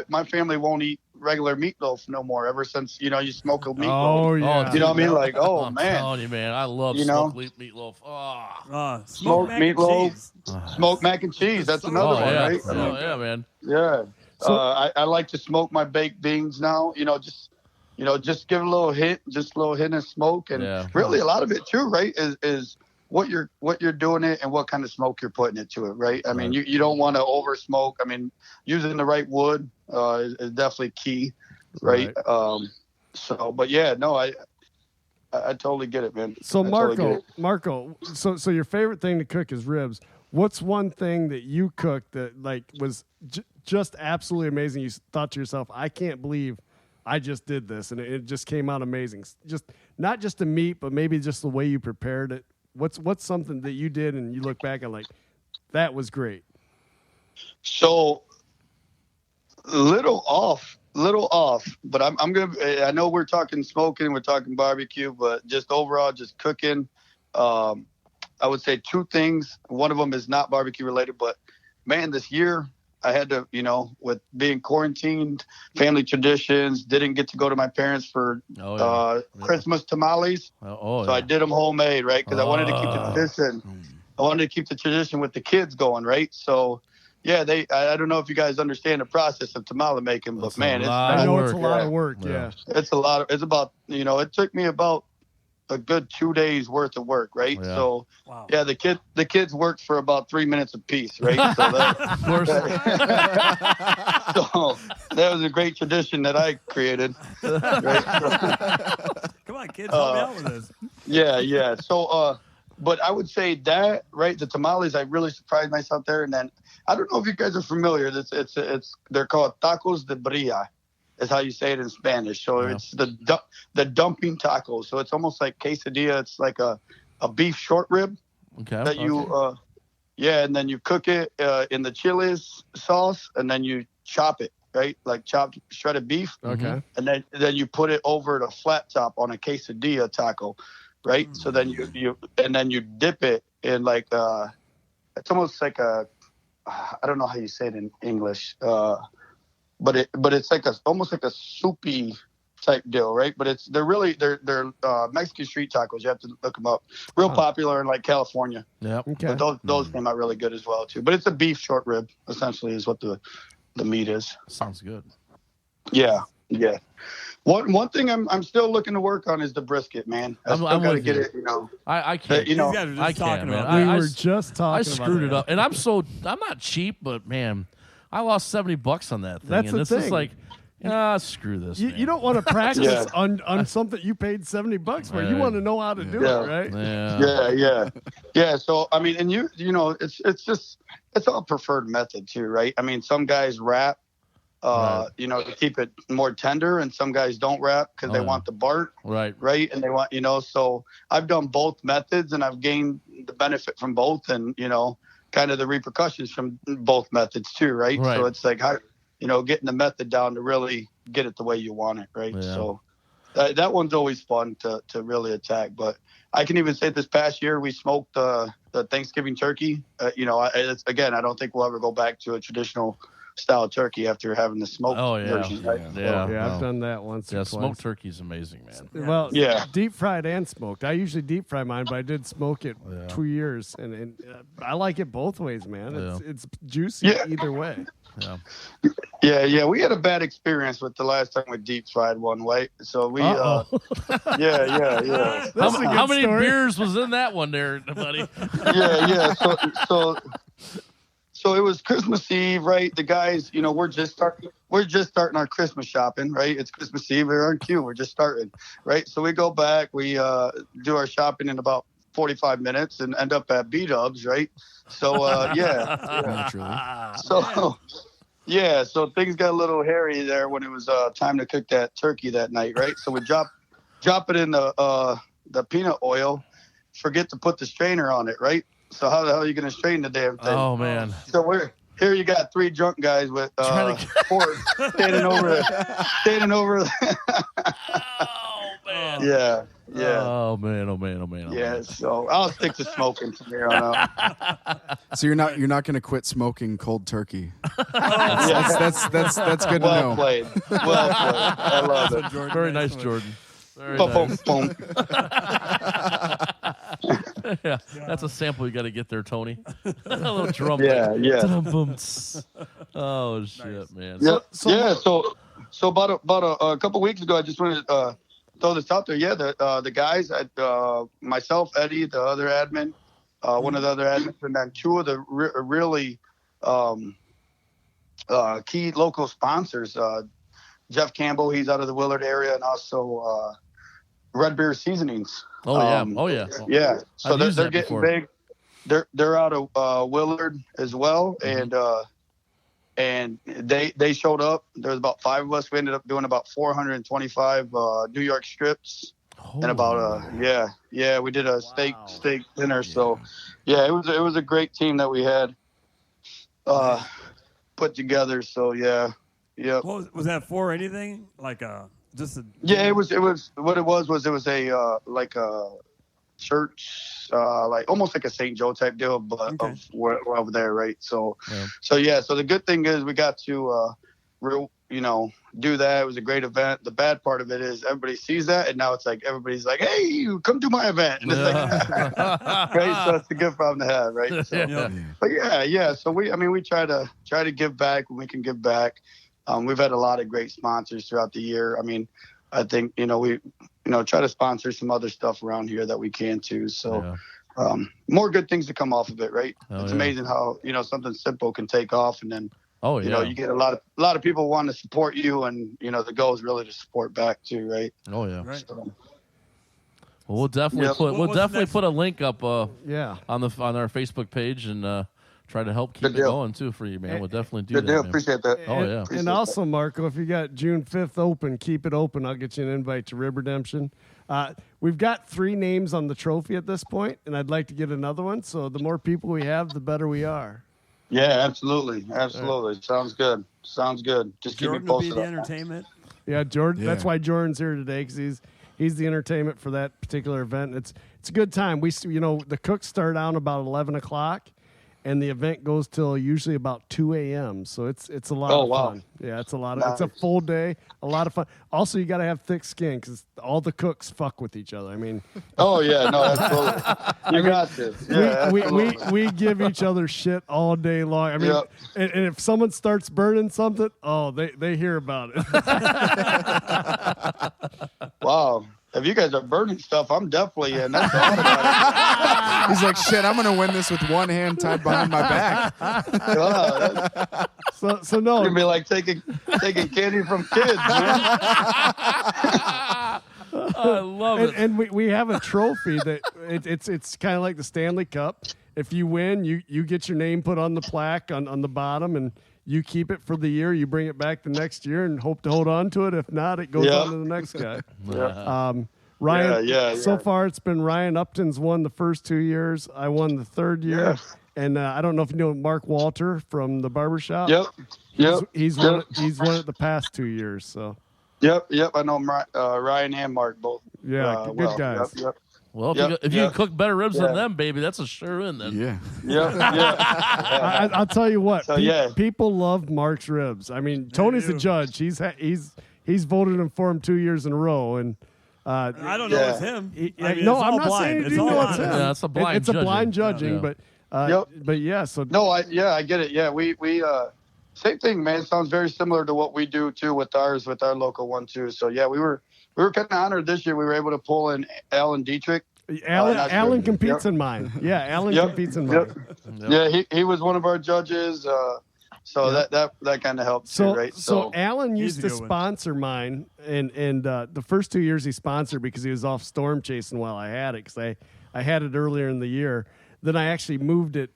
my family won't eat regular meatloaf no more. Ever since you smoke a meatloaf. Oh yeah. You know what I mean? Like, I'm man, telling you, man, I love smoked meatloaf. Oh, smoked mac and meatloaf, cheese. smoked mac and cheese. That's another one, yeah. right? Oh, yeah, man. Yeah. So- I like to smoke my baked beans now. Just give it a little hit, just a little hint of smoke, and really a lot of it too, right? Is what you're doing it and what kind of smoke you're putting into it, right? I mean, you don't want to over smoke. I mean, using the right wood is definitely key, right? But yeah, no, I totally get it, man. So I totally get it. Marco, so your favorite thing to cook is ribs. What's one thing that you cooked that like was just absolutely amazing? You thought to yourself, I can't believe I just did this, and it just came out amazing. Just not just the meat, but maybe just the way you prepared it. What's something that you did and you look back and like, that was great? So little off, but I'm gonna. I know we're talking smoking, we're talking barbecue, but just overall, just cooking. I would say two things. One of them is not barbecue related, but man, this year I had to, with being quarantined, family traditions, didn't get to go to my parents for Christmas tamales. So I did them homemade, right? Because I wanted to keep the tradition. I wanted to keep the tradition with the kids going, right? So, yeah, I don't know if you guys understand the process of tamale making, but man, it's a lot of work. Yeah. It's a lot. It's about, it took me about a good 2 days worth of work, right? Yeah. So, yeah, the kids worked for about 3 minutes apiece, right? So Of course. so that was a great tradition that I created. Right? Come on, kids, help me out with this. Yeah. So, but I would say that, right? The tamales, I really surprised myself there. And then I don't know if you guys are familiar. They're called tacos de birria. Is how you say it in Spanish. So it's the dumping tacos. So it's almost like quesadilla. It's like a beef short rib that you and then you cook it in the chilies sauce, and then you chop it, right? Like chopped shredded beef. Okay. And then you put it over the flat top on a quesadilla taco, right? So then you dip it in like it's almost like I don't know how you say it in English. But it's like almost like a soupy type deal, right? But they're Mexican street tacos. You have to look them up. Real popular in like California. Yeah. Okay. But those came out really good as well too. But it's a beef short rib essentially is what the meat is. Sounds good. Yeah. One thing I'm still looking to work on is the brisket, man. I still got to get it. I can't. These guys are just I talking can't, man. about We I were just talking. I screwed it up, and I'm not cheap, but man, I lost $70 on that thing. That's and the this thing. is like, screw this. You don't want to practice on something you paid $70 for. You want to know how to do it, right? Yeah. So I mean, and it's all preferred method too, right? I mean, some guys wrap, to keep it more tender, and some guys don't wrap because they want the bark, right? And they want, so I've done both methods, and I've gained the benefit from both, and kind of the repercussions from both methods too, right? Right. So it's like how, getting the method down to really get it the way you want it, right? Yeah. So that one's always fun to really attack. But I can even say this past year we smoked the Thanksgiving turkey. I don't think we'll ever go back to a traditional style turkey after having the smoked version. Right? Yeah, I've done that once. Yeah, or smoked twice. turkey's amazing, man. Well, Yeah. deep fried and smoked. I usually deep fry mine, but I did smoke it 2 years, and I like it both ways, man. It's juicy either way. Yeah. Yeah. We had a bad experience with the last time we deep fried one, right? So we, Uh-oh. yeah. How many beers was in that one there, buddy? Yeah. So it was Christmas Eve, right? The guys, we're just starting our Christmas shopping, right? It's Christmas Eve. We're on cue. We're just starting, right? So we go back. We do our shopping in about 45 minutes and end up at B-Dubs, right? So Naturally. So things got a little hairy there when it was time to cook that turkey that night, right? So we drop it in the peanut oil. Forget to put the strainer on it, right? So how the hell are you going to strain the damn thing? Oh man! So here you got 3 drunk guys with forks standing over. Oh man! Yeah. Oh man! Yeah. So I'll stick to smoking from here on out. So you're not going to quit smoking cold turkey. That's good to Well know. played. I love it. Jordan, Very nice, Jordan. Very Boom, nice. boom, boom. Yeah, that's a sample you got to get there, Tony. A little drum. Yeah. Dum-bum, tss. Oh shit, man. Yeah. So about a couple weeks ago, I just wanted to throw this out there. Yeah, the guys, myself, Eddie, the other admin, one of the other admins, and then 2 of the really key local sponsors. Jeff Campbell, he's out of the Willard area, and also Red Beer Seasonings. Oh yeah. Yeah. So I've they're used that getting before. big. They're out of Willard as well, and they showed up. There was about 5 of us. We ended up doing about 425 New York strips, and about we did a steak dinner. So it was a great team that we had put together. So yeah. Was that for anything? Like just a It was what it was a like a church, like almost like a St. Joe type deal, but we're over there, right? So the good thing is we got to do that. It was a great event. The bad part of it is everybody sees that, and now it's like everybody's like, hey, you come to my event, and it's like right. So it's a good problem to have, right? So, but so we try to give back when we can give back. We've had a lot of great sponsors throughout the year. I mean, I think, we try to sponsor some other stuff around here that we can too. So more good things to come off of it, right? It's amazing how, something simple can take off, and then, you get a lot of people want to support you, and, the goal is really to support back too, right? Oh yeah. Right. So, Well, we'll definitely put a link up on our Facebook page and try to help keep it going too for you, man. We'll definitely do good that. deal. Man. Appreciate that. Oh yeah. And also, Marco, if you got June 5th open, keep it open. I'll get you an invite to Rib Redemption. We've got 3 names on the trophy at this point, and I'd like to get another one. So the more people we have, the better we are. Yeah, absolutely. Sounds good. Just Jordan keep me will be posted. the on that. entertainment. Yeah, Jordan. Yeah. That's why Jordan's here today, because he's the entertainment for that particular event. It's a good time. The cooks start out about 11 o'clock. And the event goes till usually about 2 a.m. So it's a lot of fun. Yeah, it's it's a full day, a lot of fun. Also, you got to have thick skin because all the cooks fuck with each other. I mean, oh yeah, no, absolutely. You got this. Yeah, we give each other shit all day long. I mean, and if someone starts burning something, they hear about it. Wow. If you guys are burning stuff, I'm definitely in. That's all about He's like, shit, I'm going to win this with one hand tied behind my back. it. So no. You'd be like taking candy from kids, man. I love it. And we have a trophy that it's kind of like the Stanley Cup. If you win, you get your name put on the plaque on the bottom, and you keep it for the year. You bring it back the next year and hope to hold on to it. If not, it goes on to the next guy. Ryan, so far it's been Ryan Upton's won the first 2 years. I won the third year. And I don't know if you know Mark Walter from the barbershop. Yep. He's won it the past 2 years. So. Yep. I know Ryan and Mark both. Yeah, good guys. Yep. Well, if you can cook better ribs than them, baby, that's a sure win then. Yeah. Yeah. I'll tell you what. So, people love Mark's ribs. I mean, Tony's the judge. He's voted him for him 2 years in a row, and I don't know it's him. I'm not blind. saying It's you all know it's honest. him. Yeah, it's a blind It's a blind judging, Yeah. but yeah. So No, I get it. Yeah, we same thing, man. Sounds very similar to what we do too with our local one too. So yeah, we were kind of honored this year. We were able to pull in Alan Dietrich. Alan competes in mine. Yeah, Alan competes in mine. Yeah, he was one of our judges. So that kind of helped too, right? So Alan used to Easy to win. sponsor mine, and the first 2 years he sponsored because he was off storm chasing while I had it, because I had it earlier in the year. Then I actually moved it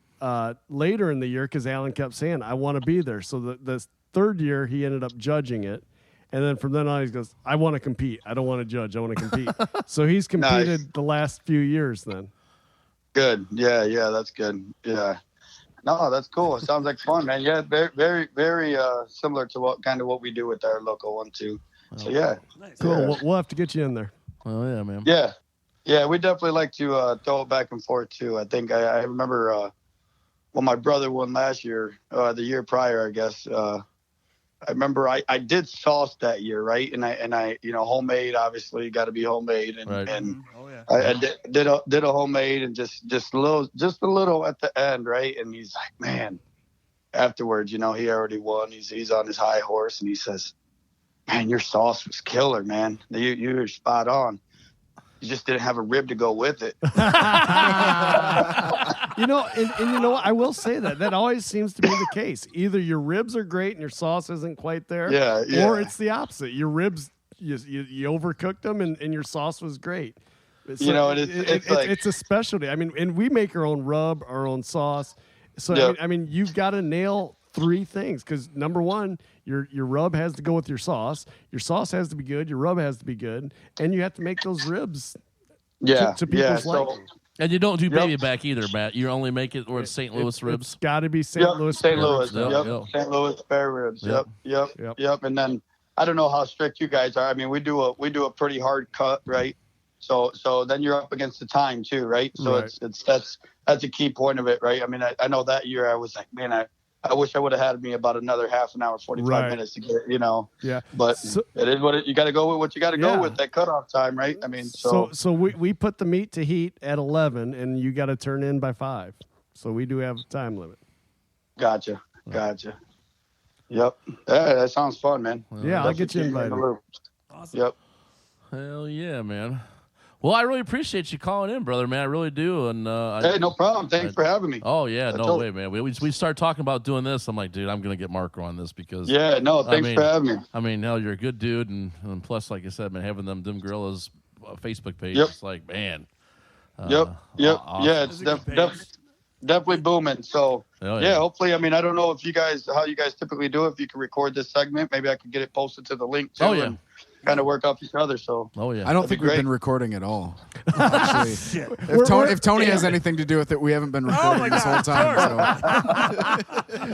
later in the year because Alan kept saying, I want to be there. So the third year he ended up judging it. And then from then on, he goes, I want to compete. I don't want to judge. I want to compete. So he's competed the last few years then. Good. Yeah, that's good. Yeah. No, that's cool. It sounds like fun, man. Yeah, very, very, very similar to what we do with our local one too. So yeah. Nice. Cool. Yeah. We'll have to get you in there. Oh yeah, man. Yeah, we definitely like to throw it back and forth too. I think I remember when my brother won last year, the year prior, I guess. I remember I did sauce that year, right? And I homemade, obviously got to be homemade, and Right. and Oh yeah. I did a homemade and just a little at the end, right? And he's like, man, afterwards, he already won. He's on his high horse, and he says, man, your sauce was killer, man. You were spot on. You just didn't have a rib to go with it. And I will say that always seems to be the case. Either your ribs are great and your sauce isn't quite there, Yeah. or it's the opposite. Your ribs, you overcooked them and your sauce was great. So it's a specialty. I mean, and we make our own rub, our own sauce. So Yep. I mean, you've got to nail three things, because number one, your rub has to go with your sauce has to be good, your rub has to be good, and you have to make those ribs to people's liking. And you don't do baby back either, Matt. You only make it where it's St. Louis ribs. It's got to be St. Louis. St. Louis. spare ribs. Yep. St. Louis spare ribs. Yep. And then I don't know how strict you guys are. I mean, we do a pretty hard cut, right? So then you're up against the time too, right? So Right. that's a key point of it, right? I mean, I know that year I was like, man, I wish I would have had me about another half an hour, 45 Right. minutes to get, Yeah. But So- it is what you got to go with. What you got to Yeah. go with that cutoff time, right? I mean, So we put the meat to heat at 11, and you got to turn in by 5. So we do have a time limit. Gotcha. Yep. Yeah, that sounds fun, man. Yeah, I'll get you invited. Awesome. Yep. Hell yeah, man. Well, I really appreciate you calling in, brother, man. I really do. And Hey, no problem. Thanks for having me. Oh yeah, no told- way, man. We started talking about doing this. I'm like, dude, I'm gonna get Marco on this because Yeah, no, thanks for having me. I mean, hell, you're a good dude, and plus, like I said, man, having them gorillas Facebook page, Yep. it's like, man. Yep. awesome. Yeah, it's That's a good page. definitely booming. So Oh, yeah, hopefully. I mean, I don't know how you guys typically do it. If you can record this segment, maybe I could get it posted to the link too. Oh, yeah. And kind of work off each other. So Oh yeah. I don't That'd think be we've been great. recording at all. Actually, Shit. if Tony has anything to do with it, we haven't been recording my this whole God, time.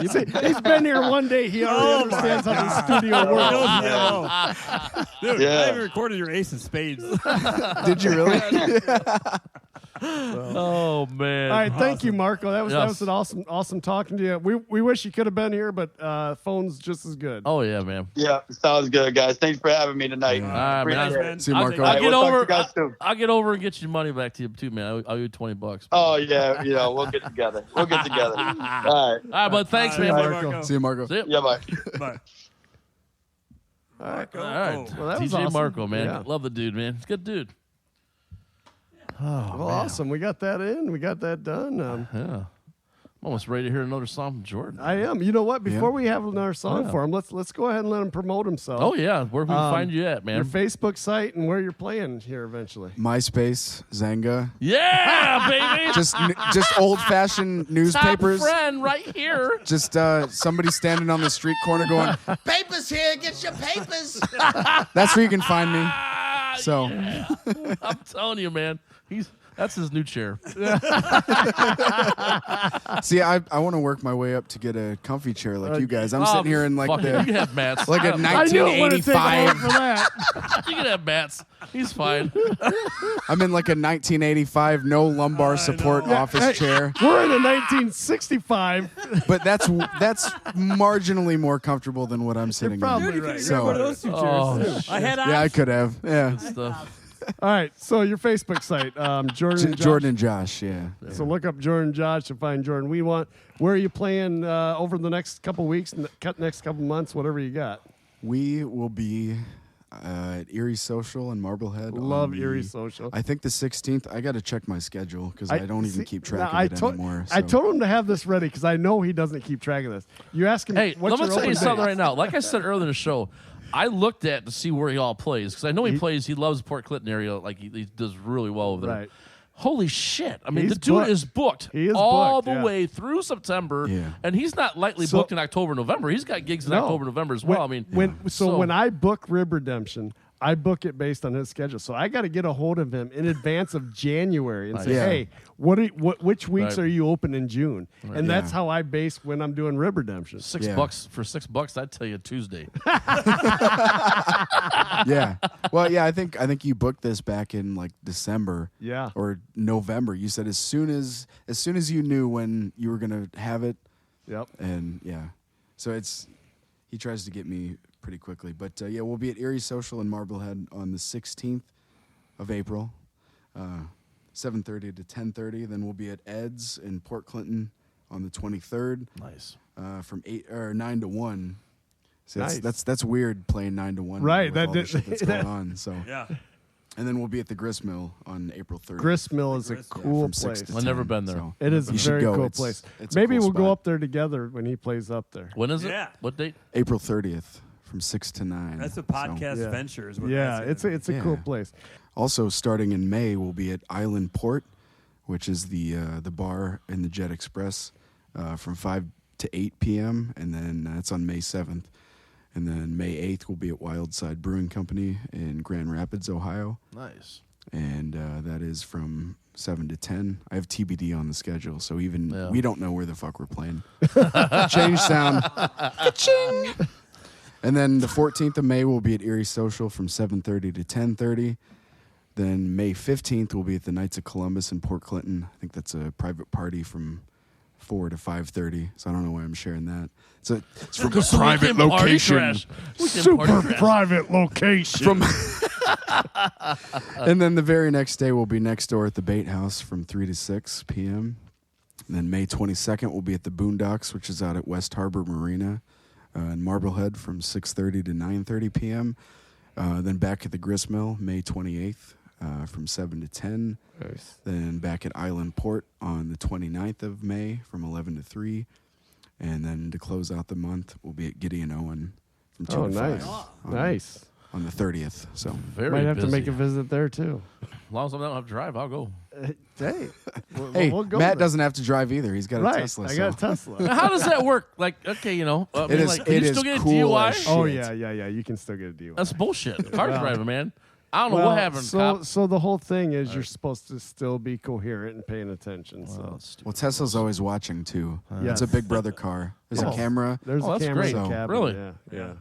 So. He's been here one day. He already understands how the studio works. Dude, Yeah. I even recorded your ace of spades. Did you really? Oh man. All right, thank you, Marco. That was Yes. an awesome talking to you. We wish you could have been here, but phone's just as good. Oh yeah, man. yeah, sounds good, guys. Thanks for having me tonight. All right, man. Appreciate it. Man. See you, I'll- Marco. I'll All right, get we'll talk to over. you guys soon. I'll get over and get your money back to you too, man. I'll give you $20. Oh yeah, we'll get together. All right. All right, but thanks, man. Bye, Marco. See you, Marco. See ya. Yeah, bye. Bye. All right. All right. Well, that was TJ awesome. Marco, man. Yeah. Love the dude, man. He's a good dude. Well, awesome. We got that in. We got that done. Yeah. I'm almost ready to hear another song from Jordan. I am. You know what? Before Yeah. we have another song for him, let's go ahead and let him promote himself. Oh yeah, where can we find you at, Your man? Facebook site and where you're playing here eventually. MySpace, Zanga, Yeah, baby. just old-fashioned newspapers. Top friend right here. Just somebody standing on the street corner going, Papers here, get your papers. "That's where you can find me." Ah, So yeah. I'm telling you, man. That's his new chair. See, I want to work my way up to get a comfy chair like you guys. I'm sitting here in like fuck it. You can the have Matt's. like a I knew it wouldn't take long 1985. for that. You can have Matt's. He's fine. I'm in like a 1985 no lumbar support office Hey, chair, We're in a 1965. but that's marginally more comfortable than what I'm sitting probably in. Dude, you right. could So- grab one of those two chairs. Oh, too. I had Yeah, I could have. Yeah, Stuff. All right, so your Facebook site, Jordan. and Josh. Jordan and Josh. Yeah. So look up Jordan and Josh to find Jordan. Where are you playing over the next couple weeks, next couple months, whatever you got? We will be at Erie Social in Marblehead. Love on Erie Social. I think the 16th. I got to check my schedule because I don't even keep track now, of it anymore. I so. told him to have this ready because I know he doesn't keep track of this. You ask him, Hey, what's let me your tell you open something date? right now. Like I said earlier in the show, I looked at to see where he all plays because I know he plays. He loves Port Clinton area. Like he does really well over there. Right. Holy shit! I mean, He's the dude booked. is booked. He is all booked, the yeah. way through September, Yeah. and he's not lightly So- booked in October, November. He's got gigs in No. October, November as well. I mean, when I book Rib Redemption, I book it based on his schedule. So I got to get a hold of him in advance of January and say, Yeah. hey, which weeks Right. are you open in June? And that's Yeah. how I base when I'm doing Rib Redemption. $6 for $6, I'd tell you Tuesday. Yeah. Well, yeah. I think you booked this back in like December. Yeah. Or November. You said as soon as you knew when you were gonna have it, Yep. and yeah. So he tries to get me pretty quickly, but yeah, we'll be at Erie Social in Marblehead on the 16th of April, 7:30 to 10:30. Then we'll be at Ed's in Port Clinton on the 23rd. Nice. From 9 to 1. So Nice. that's weird playing 9 to 1. Right, With that all the did- shit that's going on. So Yeah. and then we'll be at the Grist Mill on April 30th. Grist Mill is a Grist Mill. cool from 6 place. to I've never 10, been there. so It is a you should very go. cool It's- place. it's a Maybe cool we'll go spot. up there together when he plays up there. When is it? Yeah. What date? April 30th from 6 to 9. That's a So- podcast Yeah. venture. Is what Yeah, that's it's a cool Yeah. place. Also, starting in May, we'll be at Island Port, which is the bar in the Jet Express, from 5 to 8 p.m. And then that's on May 7th. And then May 8th, we'll be at Wildside Brewing Company in Grand Rapids, Ohio. Nice. And that is from 7 to 10. I have TBD on the schedule, so even Yeah. we don't know where the fuck we're playing. Change sound. Ka-ching! And then the 14th of May, we'll be at Erie Social from 7:30 to 10:30. Then May 15th, we'll be at the Knights of Columbus in Port Clinton. I think that's a private party from 4 to 5:30. So I don't know why I'm sharing that. So it's from a private Weekend party location. crash. Weekend party crash. private location. And then the very next day, we'll be next door at the Bait House from 3 to 6 p.m. And then May 22nd, we'll be at the Boondocks, which is out at West Harbor Marina in Marblehead from 6:30 to 9:30 p.m. Then back at the Grist Mill, May 28th from 7 to 10. Nice. Then back at Island Port on the 29th of May from 11 to 3. And then to close out the month, we'll be at Gideon Owen from 2 Oh, to nice. 5 Nice. on the 30th. So Very Might have busy. to make a visit there too. As long as I don't have to drive, I'll go. Hey, hey, we'll go Matt there. doesn't have to drive either. He's got a Right, Tesla. I so. got a Tesla. Now, how does that work? Like, okay, you know, I mean, is- like, can it you is still get a cool DUI? as shit. Oh yeah. You can still get a DUI. That's bullshit. Car Well- driving, man. I don't know Well, what happened. So the whole thing is you're supposed to still be coherent and paying attention. So Well, Tesla's always watching too. Yes. It's a Big Brother car. There's Oh. a camera. there's Oh, a that's camera in great. the So- cabin. Really? Yeah.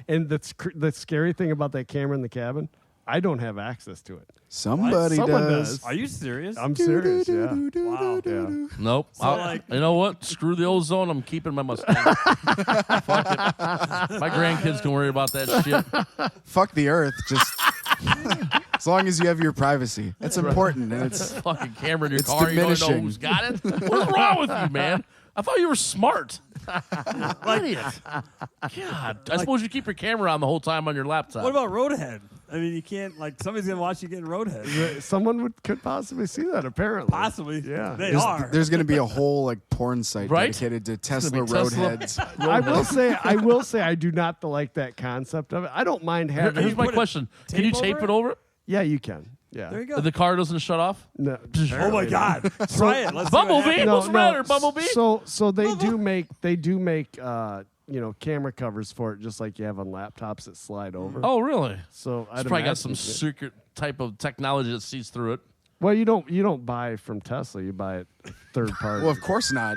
And the scary thing about that camera in the cabin, I don't have access to it. Somebody Someone does. does. Are you serious? I'm serious. Yeah. Wow. Yeah. Nope. like- You know what? Screw the ozone. I'm keeping my Mustang. Fuck it. My grandkids can worry about that shit. Fuck the Earth. Just as long as you have your privacy, it's important. And it's Fucking camera in your It's car. You don't know diminishing. who's got it. What's wrong with you, man? I thought you were smart. Idiot. God. I suppose you keep your camera on the whole time on your laptop. What about Roadhead? I mean, you can't, like, somebody's going to watch you getting Roadhead. Someone could possibly see that. Apparently. Possibly. Yeah. They are. there's going to be a whole like porn site Right? dedicated to gonna Tesla be Tesla. roadheads. I will say I do not like that concept of it. I don't mind having. Here's my put a question. Can you tape tape over it it? over? Yeah, you can. Yeah. There you go. The car doesn't shut off? No. Oh, my God. Try it. Let's see what Bumblebee? happens. What's the matter, Bumblebee? So they do make camera covers for it, just like you have on laptops that slide over. Oh, really? so It's I'd probably got imagine some it- secret type of technology that sees through it. Well, you don't buy from Tesla. You buy it third party. Well, of course not.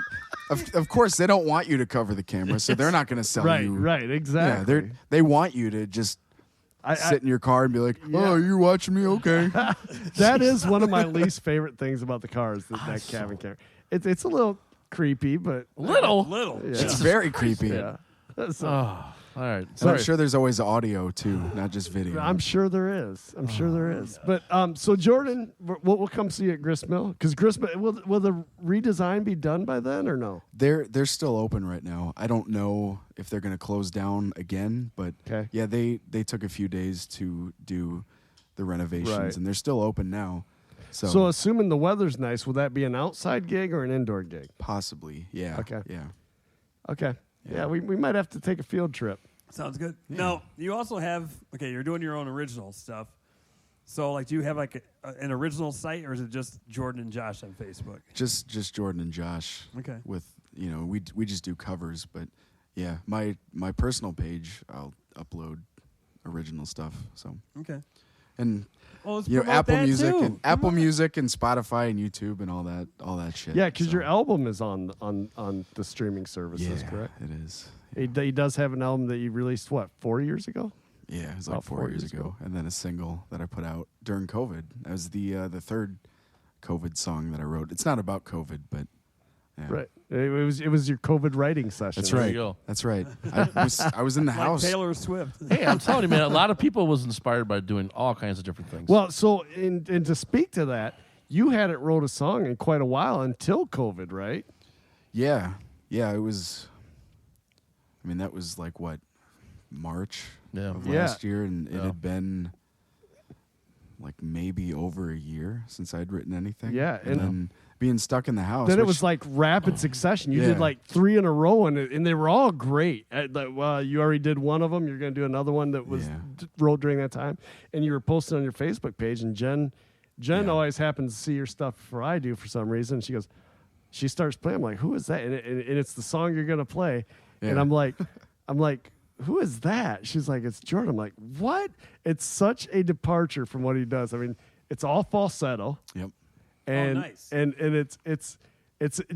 Of course, they don't want you to cover the camera, so they're not going to sell you. Right, exactly. Yeah, they want you to just sit in your car and be like, "Oh, you're watching me, okay?" That is one of my least favorite things about the car is that cabin camera. It's a little creepy, but Little. yeah. It's very creepy. Yeah. So, All right. And Sorry. I'm sure there's always audio too, not just video. I'm sure there is. But so Jordan, we'll come see you at Grist Mill because Grist Mill will the redesign be done by then or no? They're still open right now. I don't know if they're going to close down again, but Okay. yeah, they took a few days to do the renovations, Right. and they're still open now. So assuming the weather's nice, will that be an outside gig or an indoor gig? Possibly, yeah. Okay. Yeah. Okay. Yeah, we might have to take a field trip. Sounds good. Now, you also have, you're doing your own original stuff. So, like, do you have, like, an original site, or is it just Jordan and Josh on Facebook? Just Jordan and Josh. Okay. With, we just do covers, but yeah, my personal page, I'll upload original stuff. So, Okay. and Well, let's Apple promote that Music too. and Apple Music and Spotify and YouTube and all that shit. Yeah, because So, your album is on the streaming services, yeah, correct? it is. He does have an album that you released, 4 years ago? Yeah, it was About like 4 years ago, and then a single that I put out during COVID. That was the third COVID song that I wrote. It's not about COVID, but yeah. Right. It was your COVID writing session. That's There right. you go. That's right. I was in the Like house. Taylor Swift. Hey, I'm telling you, man, a lot of people was inspired by doing all kinds of different things. Well, so and to speak to that, you hadn't wrote a song in quite a while until COVID, right? Yeah, it was. I mean, that was like what, March Yeah. of Yeah. last year, and it had been like maybe over a year since I'd written anything. Yeah, and and- then being stuck in the house. Then it which- was like rapid succession. You did Yeah. like 3 in a row, and they were all great. Well, you already did one of them. You're going to do another one that was Yeah. wrote during that time, and you were posted on your Facebook page. And Jen Yeah. always happens to see your stuff before I do for some reason. She goes, she starts playing. I'm like, who is that? And it's the song you're going to play. And Yeah. I'm like, who is that? She's like, it's Jordan. I'm like, what? It's such a departure from what he does. I mean, it's all falsetto. Yep. And nice. and it's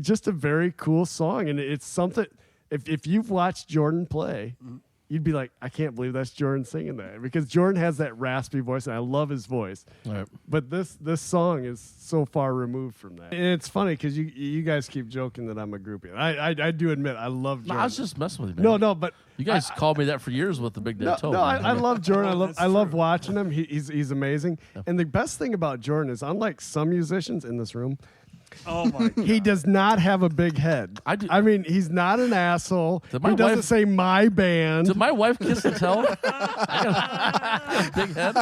just a very cool song, and it's something. If you've watched Jordan play, you'd be like, I can't believe that's Jordan singing that, because Jordan has that raspy voice, and I love his voice. All right. But this song is so far removed from that, and it's funny because you guys keep joking that I'm a groupie. I do admit I love No, Jordan. I was just messing with you, man. no, but You guys called me that for years with the Big Dead Toe. no, I love Jordan. I love watching him. He's amazing. Yeah. And the best thing about Jordan is, unlike some musicians in this room, Oh my God. he does not have a big head. I mean, he's not an asshole. Did my He doesn't wife- say my band. Did my wife kiss and tell? I got a big head.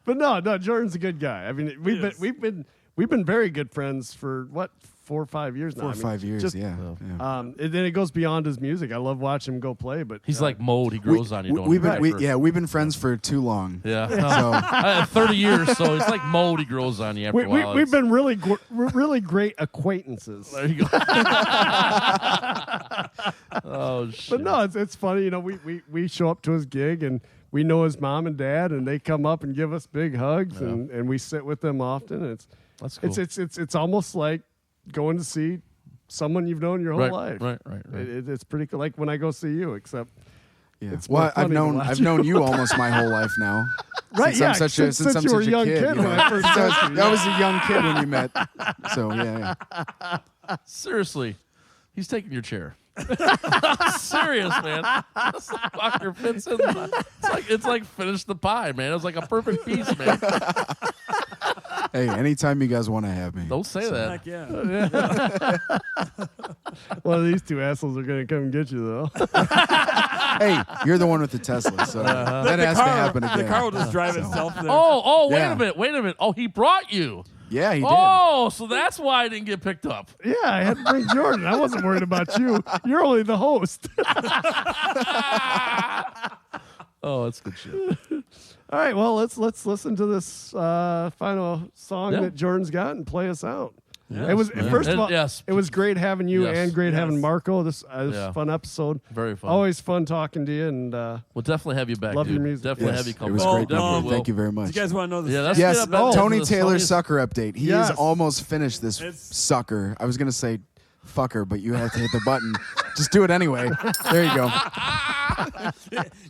But no, Jordan's a good guy. I mean, we've been very good friends for what, 4 or 5 years now. 4 or I mean, 5 years. just, Yeah. And then it goes beyond his music. I love watching him go play. But He's like mold. He grows on you. Don't We've he? been we've been friends for too long. Yeah. So 30 years, so it's like mold. He grows on you after a while. we've been really great acquaintances. There you go. Oh shit. But no, it's funny. You know, we show up to his gig, and we know his mom and dad, and they come up and give us big hugs, and we sit with them often. And That's cool. it's almost like going to see someone you've known your whole life. Right. It's pretty cool. Like when I go see you, except yeah. It's more Well, funny to watch I've known you almost my whole life now. right, Since yeah. I'm such a, since I'm you were a such young kid, kid you when know. I first So met you. I was a young kid when you met. So yeah. Seriously, he's taking your chair. Serious, man. This fucker fits in. It's like finish the pie, man. It was like a perfect piece, man. Hey, anytime you guys want to have me. Don't say that. Heck yeah. One of these two assholes are going to come and get you, though. Hey, you're the one with the Tesla, so that has to happen again. The car will just drive So. itself there. Oh, Yeah. wait a minute. Oh, he brought you. Yeah, he did. Oh, so that's why I didn't get picked up. Yeah, I had to bring Jordan. I wasn't worried about you. You're only the host. Oh, that's good shit. All right, well, let's listen to this final song Yeah. that Jordan's got and play us out. It was man. first of all, Yes. it was great having you Yes. and great having Marco. This was Yeah. a fun episode. Very fun. Always fun talking to you, and We'll definitely have you back. Love dude. your music. Definitely Yes, have you come it was back. great. Definitely will. Thank you very Do much. you guys want to know the Yeah, stats? that's Yes, get up into Tony the Taylor's Sony's- sucker update. He Yes. has almost finished this It's- sucker. I was gonna say fucker, but you have to hit the button. Just do it anyway. There you go.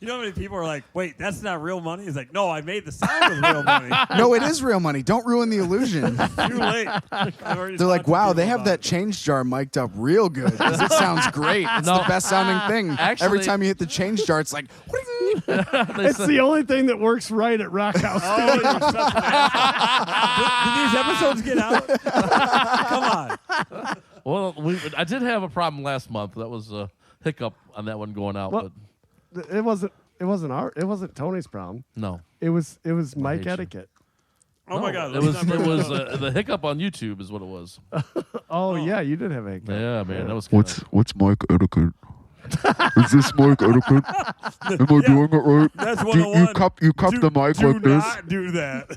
You know how many people are like, wait, that's not real money? He's like, no, I made the sound with real money. No, it is real money. Don't ruin the illusion. Too late. They're like, wow, they have that change jar mic'd up real good. 'Cause it sounds great. It's No. the best sounding thing. Actually- Every time you hit the change jar, it's like, it's the only thing that works right at Rock House. Oh, you're such an asshole. Did these episodes get out? Come on. Well, I did have a problem last month. That was a hiccup on that one going out. Well- but It wasn't Tony's problem. no, It was hate Mike you. etiquette. Oh, my No, God. It was the hiccup on YouTube is what it was. Oh yeah, you did have a hiccup. Yeah, man, that was kinda, What's mic etiquette? Is this mic etiquette? Am I doing it right? That's You 101. cup the mic do like this. not do that.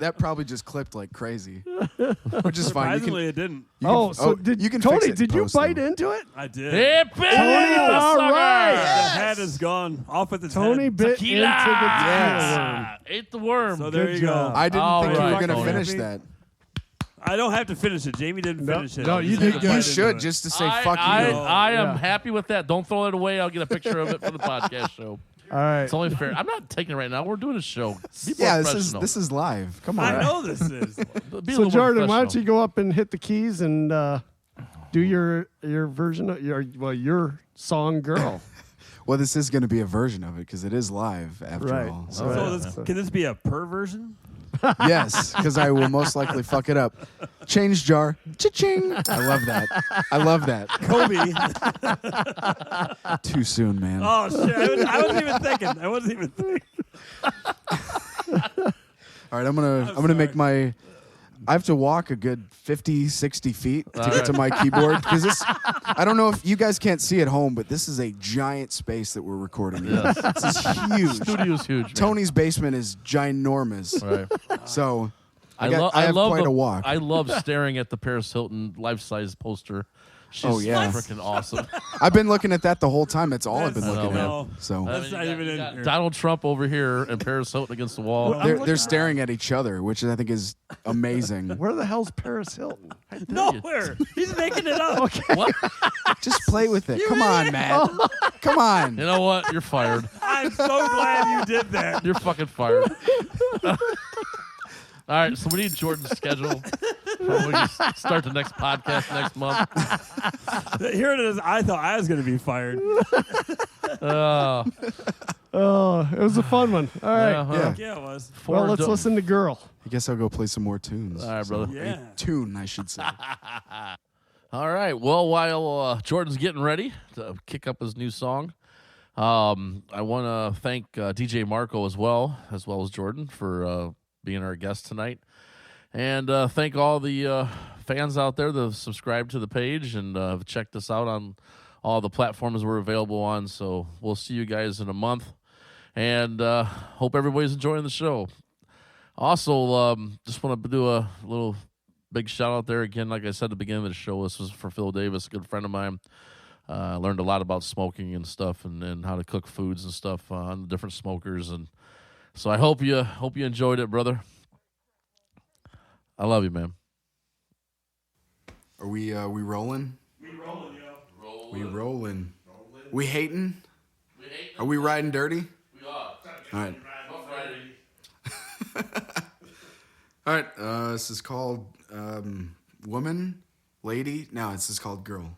that probably just clipped like crazy. Which is fine. You can, Surprisingly, it didn't. you Oh, can- so did you can Tony? fix it in Did you post, bite though. into it? I did. Hey, Tony, all right. The hat is gone. Off with its Tony head. bit Tequila. into the Yes. Ate the worm. So there Good you job. go. I didn't All think you were right, going to Tony. finish that. I don't have to finish it. Jamie didn't No, finish it. no, I you just did got good. You into should it. just to say I, fuck I, you. I am Yeah. happy with that. Don't throw it away. I'll get a picture of it for the podcast show. All right. It's only fair. I'm not taking it right now. We're doing a show. Be more Yeah, professional. this is live. Come on. I know this is. Be a So little more Jordan, why don't professional. you go up and hit the keys and do your version of your song, "Girl"? Well, this is going to be a version of it because it is live after Right. all. So Right. this, can this be a perversion? Yes, because I will most likely fuck it up. Change jar. Cha-ching. I love that. I love that. Kobe. Too soon, man. Oh shit! I wasn't even thinking. I wasn't even thinking. All right, I'm gonna make my. I have to walk a good 50, 60 feet to get to my keyboard because this. I don't know if you guys can't see at home, but this is a giant space that we're recording in. Yes. This is huge. Studio's huge. Man. Tony's basement is ginormous. Right. So I love have quite the, a walk. I love staring at the Paris Hilton life-size poster. She's Oh, yeah. freaking awesome. I've been looking at that the whole time. That's all I've been That's- looking no. at. So That's not even in here. Donald Trump over here and Paris Hilton against the wall. they're staring at each other, which I think is amazing. Where the hell's Paris Hilton? Nowhere. He's making it up. What? Just play with it. Come on, Matt. Come on. You know what? You're fired. I'm so glad you did that. You're fucking fired. All right, so we need Jordan's schedule. We can start the next podcast next month. Here it is. I thought I was going to be fired. Oh, it was a fun one. All right. Yeah. Yeah, it was. Well, let's listen to "Girl." I guess I'll go play some more tunes. All right, brother. Yeah. A tune, I should say. All right. Well, while Jordan's getting ready to kick up his new song, I want to thank DJ Marco as well as Jordan for being our guest tonight, and thank all the fans out there that have subscribed to the page and have checked us out on all the platforms we're available on. So we'll see you guys in a month, and hope everybody's enjoying the show. Also, just want to do a little big shout out there again. Like I said at the beginning of the show, this was for Phil Davis, a good friend of mine. I learned a lot about smoking and stuff, and how to cook foods and stuff on the different smokers, and so I hope you enjoyed it, brother. I love you, man. Are we rolling? We rolling. We hating? Are we riding dirty? We are. All right. All right. This is called Woman, Lady. No, this is called Girl.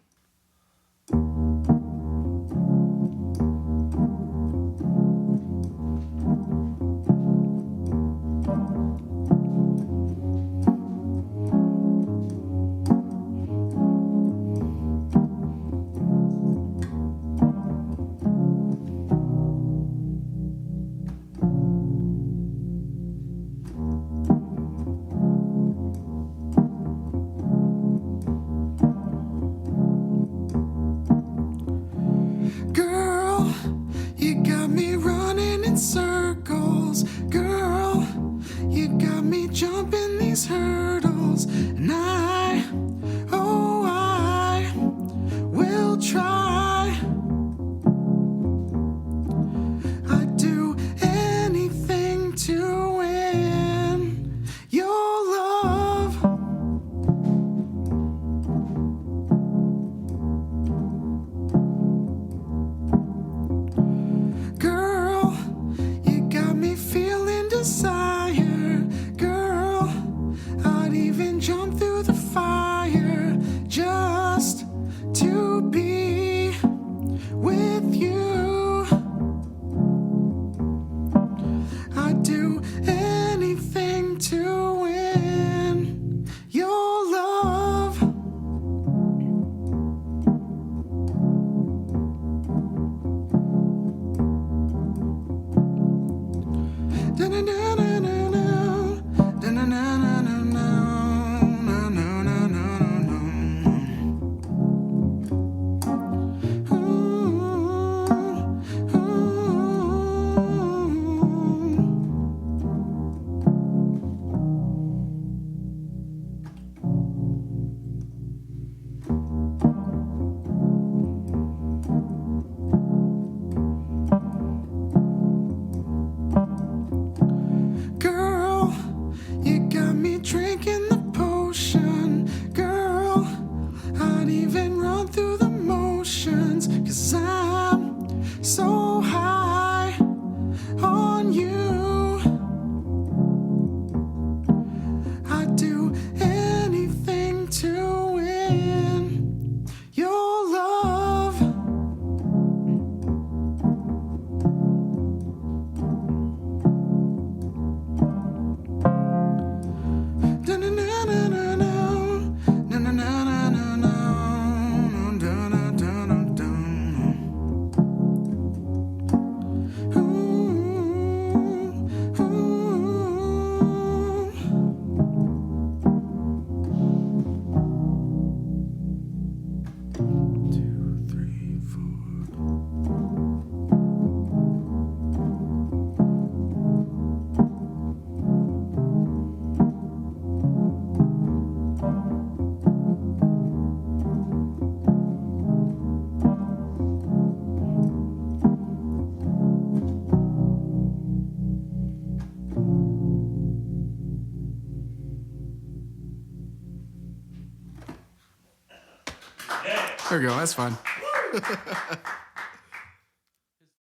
There we go. That's fine.